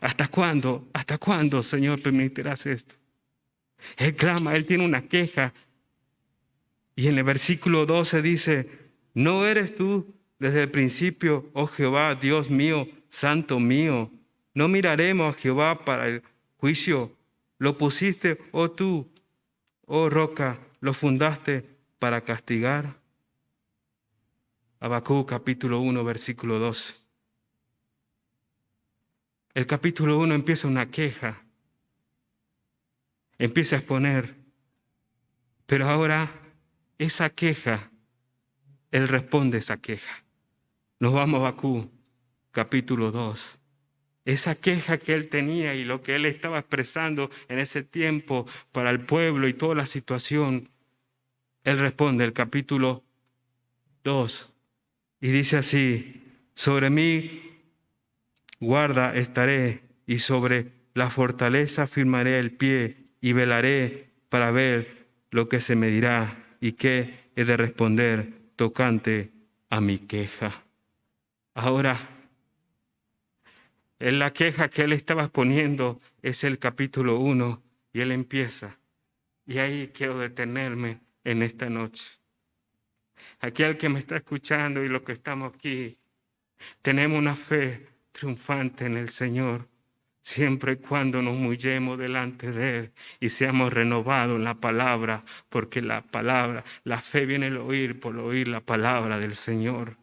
¿Hasta cuándo, Señor, permitirás esto? Él clama, él tiene una queja. Y en el versículo 12 dice, ¿no eres tú desde el principio, oh Jehová, Dios mío, santo mío? ¿No miraremos a Jehová para el juicio? ¿Lo pusiste, oh tú, oh roca, lo fundaste para castigar? Habacuc capítulo 1, versículo 12. El capítulo 1 empieza una queja. Empieza a exponer. Pero ahora esa queja, él responde esa queja. Nos vamos a Habacuc capítulo 2. Esa queja que él tenía y lo que él estaba expresando en ese tiempo para el pueblo y toda la situación, él responde el capítulo 2 y dice así, sobre mí guarda estaré y sobre la fortaleza firmaré el pie y velaré para ver lo que se me dirá y qué he de responder tocante a mi queja. Ahora, en la queja que él estaba poniendo es el capítulo 1 y él empieza. Y ahí quiero detenerme en esta noche. Aquel que me está escuchando y los que estamos aquí, tenemos una fe triunfante en el Señor, siempre y cuando nos humillemos delante de Él y seamos renovados en la palabra, porque la fe viene al oír, por oír la palabra del Señor.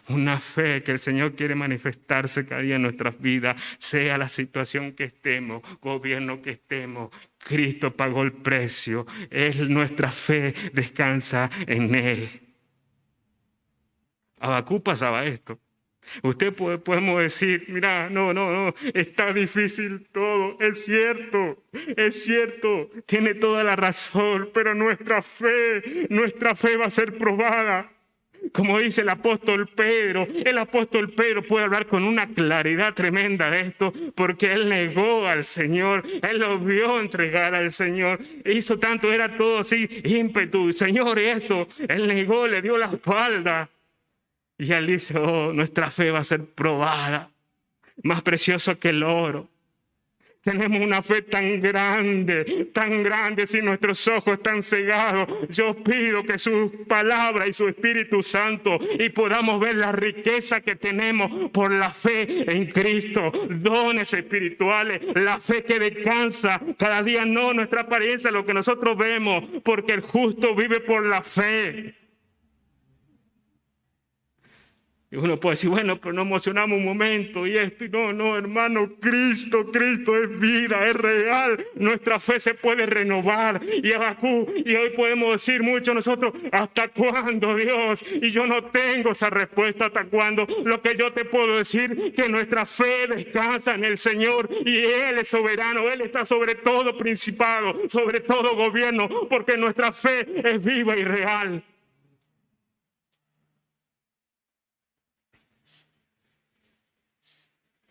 Una fe que el Señor quiere manifestarse cada día en nuestras vidas, sea la situación que estemos, gobierno que estemos. Cristo pagó el precio. Nuestra fe descansa en Él. A Habacuc pasaba esto. Podemos decir, mira, no, está difícil todo, es cierto, tiene toda la razón, pero nuestra fe va a ser probada. Como dice el apóstol Pedro puede hablar con una claridad tremenda de esto, porque él negó al Señor, él lo vio entregar al Señor, hizo tanto, era todo así, ímpetu, Señor, esto, él negó, le dio la espalda. Y él dice, nuestra fe va a ser probada, más precioso que el oro. Tenemos una fe tan grande, si nuestros ojos están cegados. Yo pido que su palabra y su Espíritu Santo y podamos ver la riqueza que tenemos por la fe en Cristo. Dones espirituales, la fe que descansa cada día, no nuestra apariencia, lo que nosotros vemos, porque el justo vive por la fe. Y uno puede decir, bueno, pero nos emocionamos un momento y esto. No, hermano, Cristo es vida, es real. Nuestra fe se puede renovar. Y Habacuc, y hoy podemos decir mucho nosotros, ¿hasta cuándo, Dios? Y yo no tengo esa respuesta, ¿hasta cuándo? Lo que yo te puedo decir, que nuestra fe descansa en el Señor y Él es soberano. Él está sobre todo principado, sobre todo gobierno, porque nuestra fe es viva y real.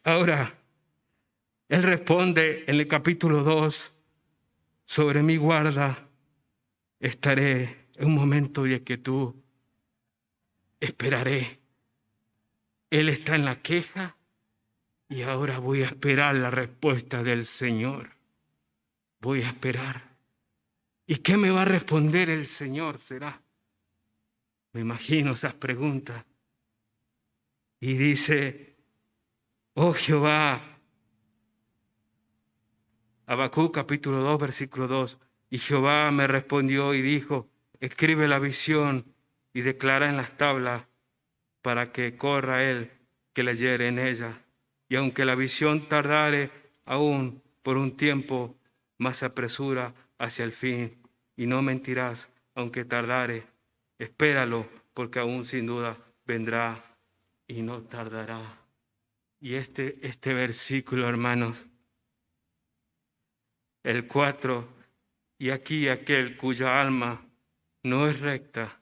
Ahora, él responde en el capítulo 2, sobre mi guarda estaré en un momento de quietud, esperaré. Él está en la queja y ahora voy a esperar la respuesta del Señor. Voy a esperar. ¿Y qué me va a responder el Señor? Será. Me imagino esas preguntas. Y dice, oh Jehová, Habacuc capítulo 2, versículo 2, y Jehová me respondió y dijo, escribe la visión y declara en las tablas para que corra él que leyere en ella. Y aunque la visión tardare aún por un tiempo, más se apresura hacia el fin, y no mentirás, aunque tardare, espéralo, porque aún sin duda vendrá y no tardará. Y este versículo, hermanos, el 4, y aquí aquel cuya alma no es recta.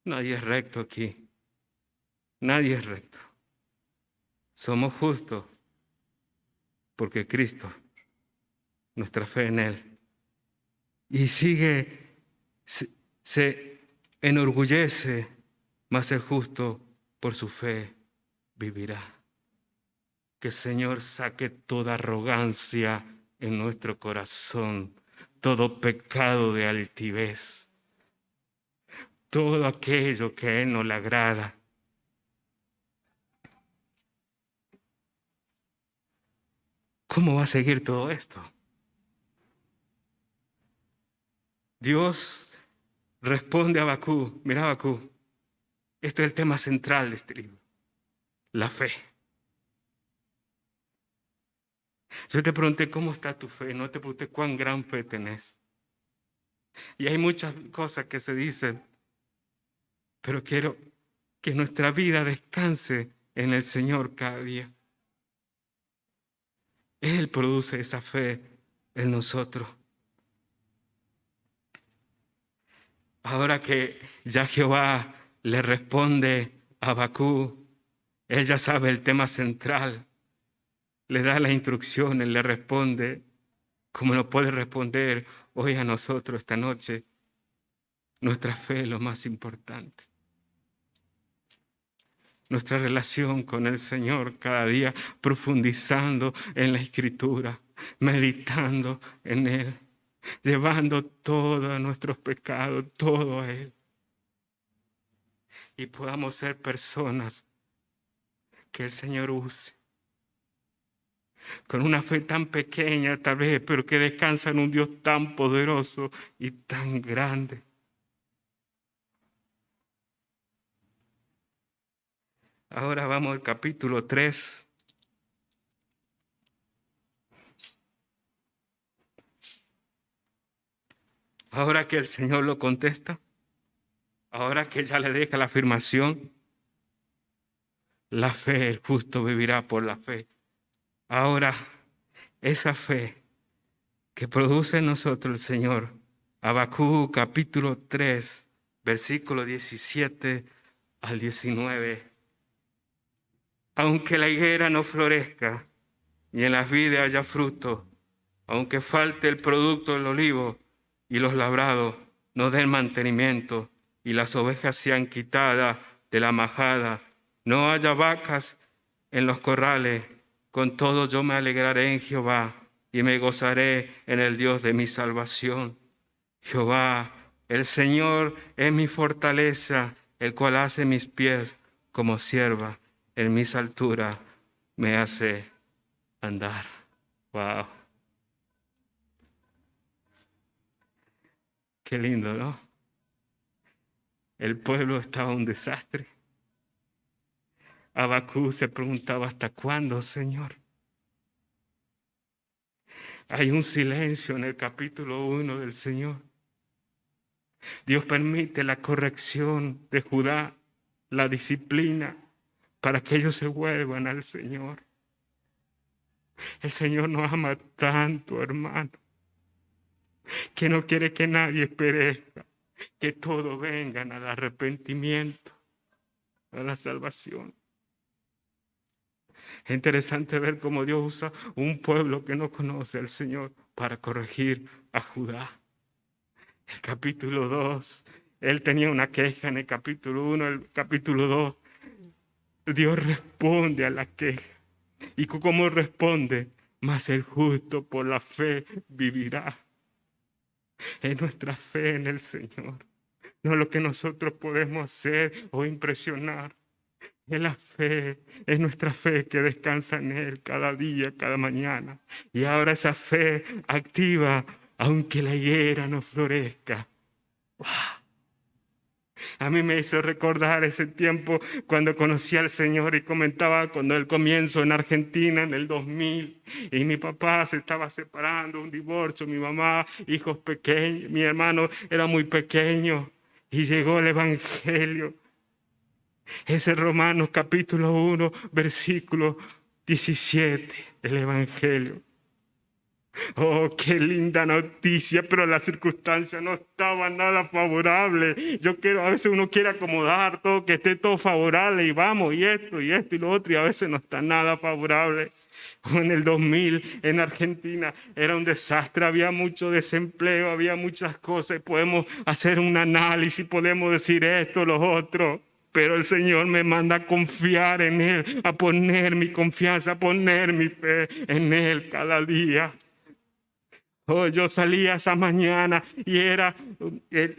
Nadie es recto aquí. Nadie es recto. Somos justos porque Cristo, nuestra fe en Él. Y se enorgullece, mas el justo por su fe vivirá. Que el Señor saque toda arrogancia en nuestro corazón, todo pecado de altivez, todo aquello que a Él no le agrada. ¿Cómo va a seguir todo esto? Dios responde a Habacuc. Mira, Habacuc, este es el tema central de este libro, la fe. Yo te pregunté cómo está tu fe, no te pregunté cuán gran fe tenés. Y hay muchas cosas que se dicen, pero quiero que nuestra vida descanse en el Señor cada día. Él produce esa fe en nosotros. Ahora que ya Jehová le responde a Habacuc, Él ya sabe el tema central, le da las instrucciones, le responde como nos puede responder hoy a nosotros esta noche. Nuestra fe es lo más importante. Nuestra relación con el Señor cada día, profundizando en la Escritura, meditando en Él, llevando todos nuestros pecados, todo a Él. Y podamos ser personas que el Señor use, con una fe tan pequeña tal vez, pero que descansa en un Dios tan poderoso y tan grande. Ahora vamos al capítulo 3. Ahora que el Señor lo contesta, ahora que ya le deja la afirmación, la fe, el justo vivirá por la fe. Ahora, esa fe que produce en nosotros el Señor, Habacuc capítulo 3, versículo 17 al 19. Aunque la higuera no florezca, ni en las vides haya fruto, aunque falte el producto del olivo y los labrados no den mantenimiento, y las ovejas sean quitadas de la majada, no haya vacas en los corrales, con todo yo me alegraré en Jehová y me gozaré en el Dios de mi salvación. Jehová, el Señor, es mi fortaleza, el cual hace mis pies como sierva, en mis alturas me hace andar. Wow. Qué lindo, ¿no? El pueblo estaba un desastre. Habacuc se preguntaba, ¿hasta cuándo, Señor? Hay un silencio en el capítulo 1 del Señor. Dios permite la corrección de Judá, la disciplina, para que ellos se vuelvan al Señor. El Señor nos ama tanto, hermano, que no quiere que nadie perezca, que todos vengan al arrepentimiento, a la salvación. Es interesante ver cómo Dios usa un pueblo que no conoce al Señor para corregir a Judá. El capítulo 2, él tenía una queja en el capítulo 1, el capítulo 2. Dios responde a la queja. ¿Y cómo responde? Mas el justo por la fe vivirá. Es nuestra fe en el Señor, no lo que nosotros podemos hacer o impresionar. Es la fe, es nuestra fe que descansa en Él cada día, cada mañana. Y ahora esa fe activa, aunque la higuera no florezca. ¡Wow! A mí me hizo recordar ese tiempo cuando conocí al Señor y comentaba cuando el comienzo en Argentina en el 2000 y mi papá se estaba separando, un divorcio, mi mamá, hijos pequeños, mi hermano era muy pequeño y llegó el Evangelio. Ese Romanos capítulo 1, versículo 17 del Evangelio. Oh, qué linda noticia, pero las circunstancias no estaban nada favorables. A veces uno quiere acomodar todo, que esté todo favorable y vamos, y esto y lo otro, y a veces no está nada favorable. En el 2000 en Argentina era un desastre, había mucho desempleo, había muchas cosas, podemos hacer un análisis, podemos decir esto, lo otro. Pero el Señor me manda a confiar en Él, a poner mi confianza, a poner mi fe en Él cada día. Oh, yo salía esa mañana y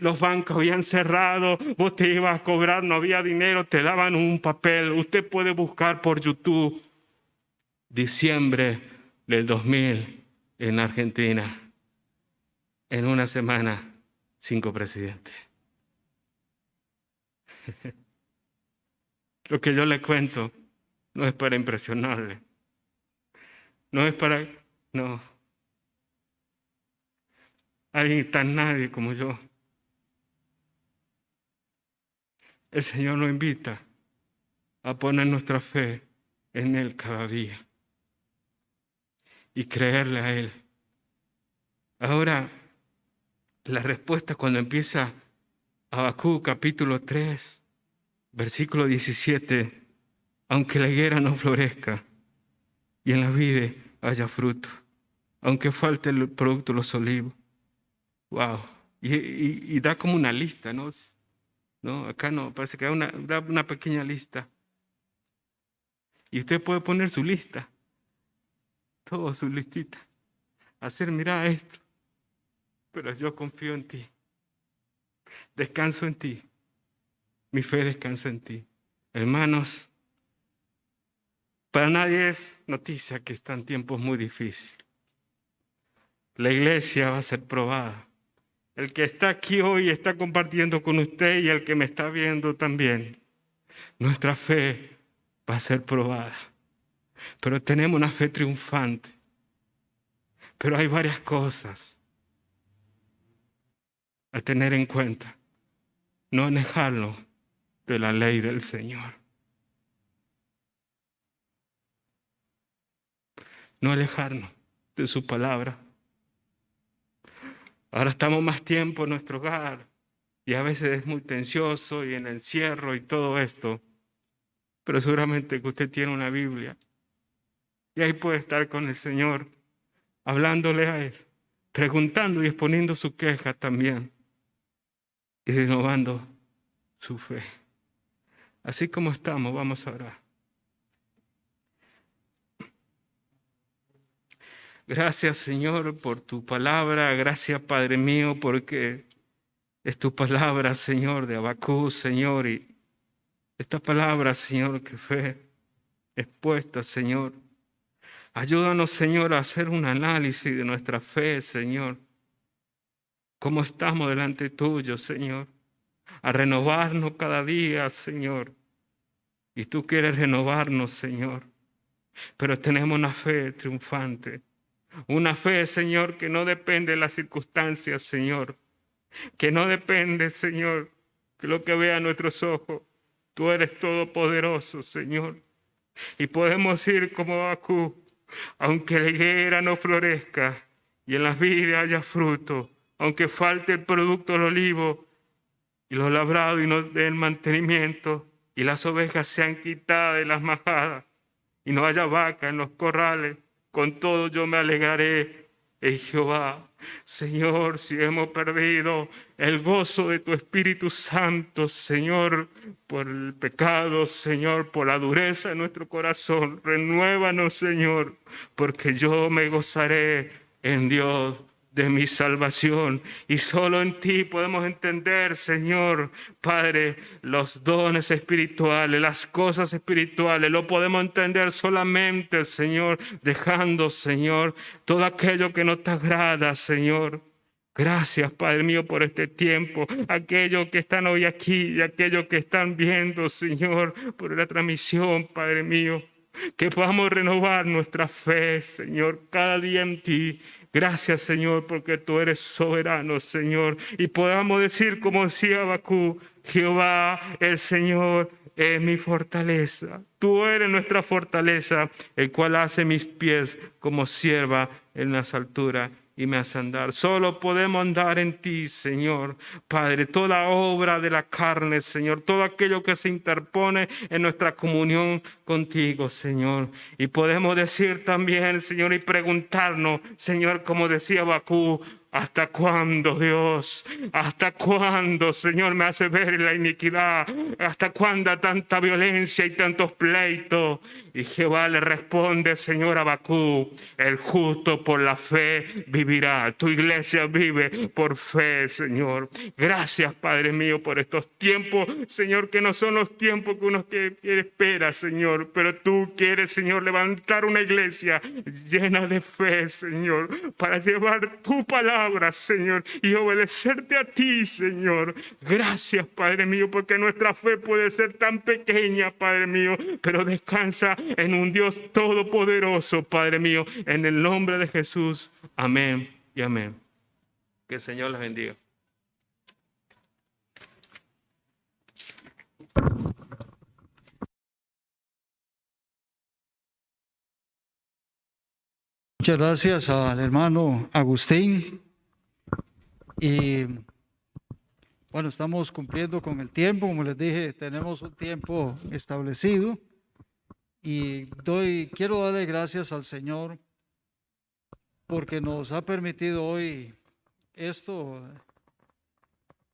los bancos habían cerrado, vos te ibas a cobrar, no había dinero, te daban un papel. Usted puede buscar por YouTube, diciembre del 2000 en Argentina, en una semana, 5 presidentes. Lo que yo le cuento no es para impresionarle, no. Alguien tan nadie como yo. El Señor nos invita a poner nuestra fe en Él cada día y creerle a Él. Ahora, la respuesta cuando empieza Habacuc capítulo 3, versículo 17, aunque la higuera no florezca y en la vid haya fruto, aunque falte el producto de los olivos. Wow. Y da como una lista, ¿no? No, acá no, parece que da una pequeña lista. Y usted puede poner su lista, todo su listita. Hacer, mira esto, pero yo confío en ti. Descanso en ti. Mi fe descansa en ti. Hermanos, para nadie es noticia que están tiempos muy difíciles. La iglesia va a ser probada. El que está aquí hoy está compartiendo con usted y el que me está viendo también. Nuestra fe va a ser probada. Pero tenemos una fe triunfante. Pero hay varias cosas a tener en cuenta. No alejarnos de la ley del Señor. No alejarnos de su palabra. Ahora estamos más tiempo en nuestro hogar y a veces es muy tensioso y en el encierro y todo esto. Pero seguramente que usted tiene una Biblia y ahí puede estar con el Señor, hablándole a Él, preguntando y exponiendo su queja también y renovando su fe. Así como estamos, vamos a orar. Gracias, Señor, por tu palabra. Gracias, Padre mío, porque es tu palabra, Señor, de Habacuc, Señor. Y esta palabra, Señor, que fue expuesta, Señor. Ayúdanos, Señor, a hacer un análisis de nuestra fe, Señor. Cómo estamos delante tuyo, Señor. A renovarnos cada día, Señor. Y tú quieres renovarnos, Señor. Pero tenemos una fe triunfante. Una fe, Señor, que no depende de las circunstancias, Señor. Que no depende, Señor, de lo que vean nuestros ojos. Tú eres todopoderoso, Señor. Y podemos ir como Habacuc, aunque la higuera no florezca y en las vides haya fruto, aunque falte el producto del olivo y los labrados y no den mantenimiento y las ovejas sean quitadas de las majadas y no haya vaca en los corrales, con todo yo me alegraré en Jehová. Señor, si hemos perdido el gozo de tu Espíritu Santo, Señor, por el pecado, Señor, por la dureza de nuestro corazón, renuévanos, Señor, porque yo me gozaré en Dios de mi salvación. Y solo en ti podemos entender, Señor, Padre, los dones espirituales, las cosas espirituales. Lo podemos entender solamente, Señor, dejando, Señor, todo aquello que no te agrada, Señor. Gracias, Padre mío, por este tiempo. Aquellos que están hoy aquí y aquellos que están viendo, Señor, por la transmisión, Padre mío. Que podamos renovar nuestra fe, Señor, cada día en ti. Gracias, Señor, porque tú eres soberano, Señor. Y podamos decir, como decía Habacuc, Jehová, el Señor, es mi fortaleza. Tú eres nuestra fortaleza, el cual hace mis pies como sierva en las alturas y me hace andar. Solo podemos andar en ti, Señor. Padre, toda obra de la carne, Señor, todo aquello que se interpone en nuestra comunión contigo, Señor. Y podemos decir también, Señor, y preguntarnos, Señor, como decía Habacuc, ¿hasta cuándo, Dios? ¿Hasta cuándo, Señor, me hace ver la iniquidad? ¿Hasta cuándo tanta violencia y tantos pleitos? Y Jehová le responde, Señor, a Habacuc, el justo por la fe vivirá. Tu iglesia vive por fe, Señor. Gracias, Padre mío, por estos tiempos, Señor, que no son los tiempos que uno espera, Señor, pero tú quieres, Señor, levantar una iglesia llena de fe, Señor, para llevar tu palabra, Señor, y obedecerte a ti, Señor. Gracias, Padre mío, porque nuestra fe puede ser tan pequeña, Padre mío, pero descansa en un Dios todopoderoso, Padre mío, en el nombre de Jesús. Amén y amén. Que el Señor les bendiga. Muchas gracias al hermano Agustín. Y bueno, estamos cumpliendo con el tiempo. Como les dije, tenemos un tiempo establecido. Y quiero darle gracias al Señor porque nos ha permitido hoy esto.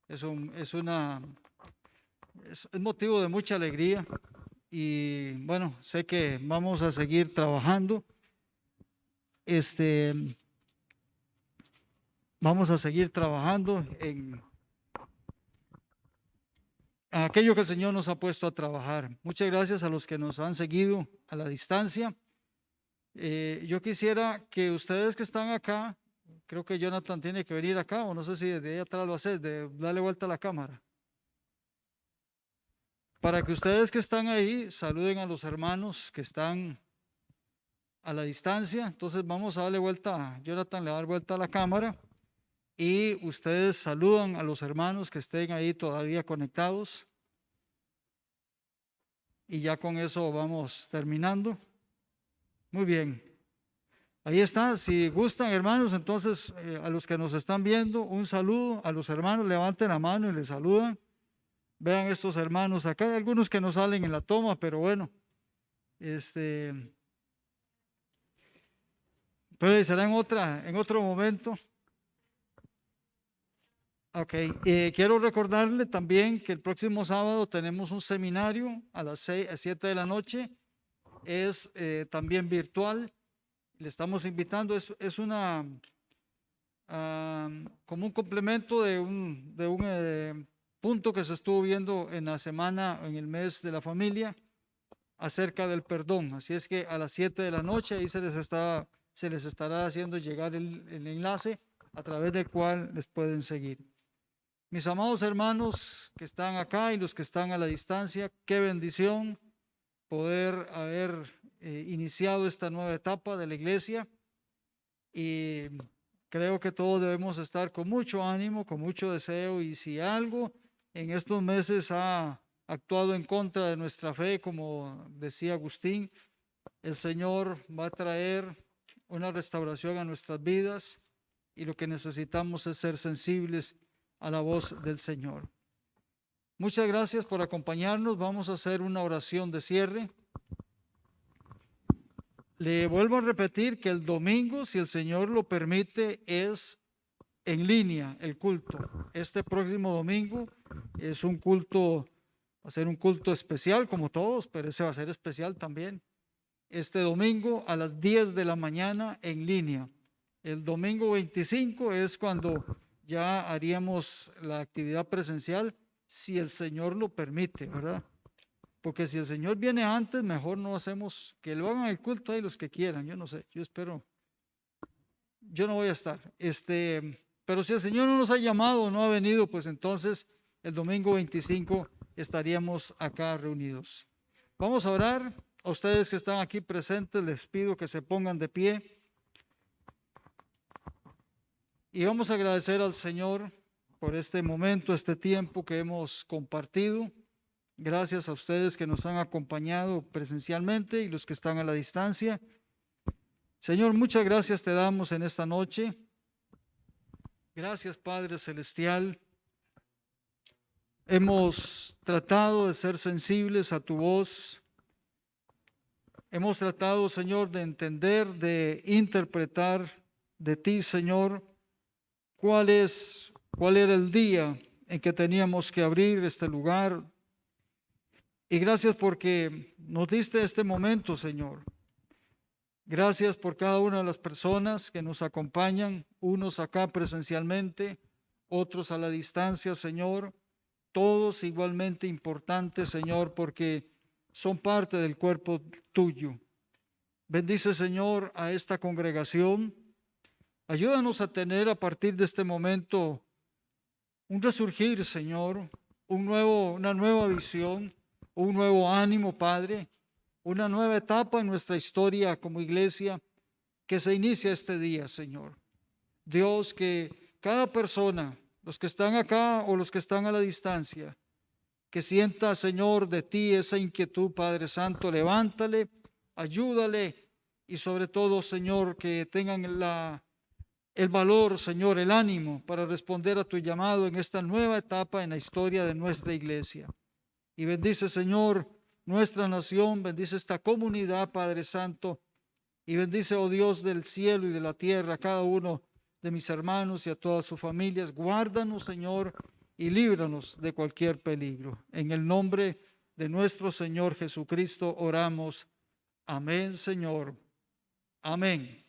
Es motivo de mucha alegría y bueno, sé que vamos a seguir trabajando. Vamos a seguir trabajando en aquello que el Señor nos ha puesto a trabajar. Muchas gracias a los que nos han seguido a la distancia. Yo quisiera que ustedes que están acá, creo que Jonathan tiene que venir acá, o no sé si desde ahí atrás lo hace, de darle vuelta a la cámara. Para que ustedes que están ahí saluden a los hermanos que están a la distancia. Entonces vamos a darle vuelta, Jonathan le va a dar vuelta a la cámara y ustedes saludan a los hermanos que estén ahí todavía conectados. Y ya con eso vamos terminando. Muy bien. Ahí está, si gustan hermanos, entonces a los que nos están viendo, un saludo a los hermanos, levanten la mano y les saludan. Vean estos hermanos, acá hay algunos que no salen en la toma, pero bueno, pues será en otro momento. Ok, quiero recordarle también que el próximo sábado tenemos un seminario a las 7 de la noche, es también virtual. Le estamos invitando, es una como un complemento de un punto que se estuvo viendo en la semana, en el mes de la familia, acerca del perdón. Así es que a las 7 de la noche ahí se les estará haciendo llegar el enlace a través del cual les pueden seguir. Mis amados hermanos que están acá y los que están a la distancia, qué bendición poder haber iniciado esta nueva etapa de la iglesia, y creo que todos debemos estar con mucho ánimo, con mucho deseo, y si algo en estos meses ha actuado en contra de nuestra fe, como decía Agustín, el Señor va a traer una restauración a nuestras vidas y lo que necesitamos es ser sensibles a la voz del Señor. Muchas gracias por acompañarnos. Vamos a hacer una oración de cierre. Le vuelvo a repetir que el domingo, si el Señor lo permite, es en línea el culto. Este próximo domingo es un culto, va a ser un culto especial como todos, pero ese va a ser especial también. Este domingo a las 10 de la mañana en línea. El domingo 25 es cuando ya haríamos la actividad presencial, si el Señor lo permite, ¿verdad? Porque si el Señor viene antes, mejor no hacemos, que lo hagan el culto ahí los que quieran, yo no sé, yo espero, yo no voy a estar, pero si el Señor no nos ha llamado o no ha venido, pues entonces el domingo 25 estaríamos acá reunidos. Vamos a orar. A ustedes que están aquí presentes les pido que se pongan de pie y vamos a agradecer al Señor por este momento, este tiempo que hemos compartido. Gracias a ustedes que nos han acompañado presencialmente y los que están a la distancia. Señor, muchas gracias te damos en esta noche. Gracias, Padre Celestial. Hemos tratado de ser sensibles a tu voz. Hemos tratado, Señor, de entender, de interpretar de ti, Señor, cuál era el día en que teníamos que abrir este lugar. Y gracias porque nos diste este momento, Señor. Gracias por cada una de las personas que nos acompañan, unos acá presencialmente, otros a la distancia, Señor. Todos igualmente importantes, Señor, porque son parte del cuerpo tuyo. Bendice, Señor, a esta congregación. Ayúdanos a tener a partir de este momento un resurgir, Señor, una nueva visión, un nuevo ánimo, Padre, una nueva etapa en nuestra historia como iglesia que se inicia este día, Señor. Dios, que cada persona, los que están acá o los que están a la distancia, que sienta, Señor, de ti esa inquietud, Padre Santo, levántale, ayúdale y sobre todo, Señor, que tengan el valor, Señor, el ánimo para responder a tu llamado en esta nueva etapa en la historia de nuestra iglesia. Y bendice, Señor, nuestra nación, bendice esta comunidad, Padre Santo, y bendice, oh Dios del cielo y de la tierra, a cada uno de mis hermanos y a todas sus familias. Guárdanos, Señor, y líbranos de cualquier peligro. En el nombre de nuestro Señor Jesucristo oramos. Amén, Señor. Amén.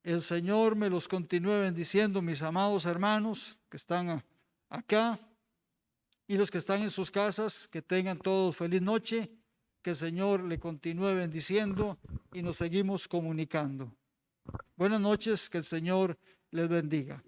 El Señor me los continúe bendiciendo, mis amados hermanos que están acá y los que están en sus casas. Que tengan todos feliz noche. Que el Señor le continúe bendiciendo y nos seguimos comunicando. Buenas noches, que el Señor les bendiga.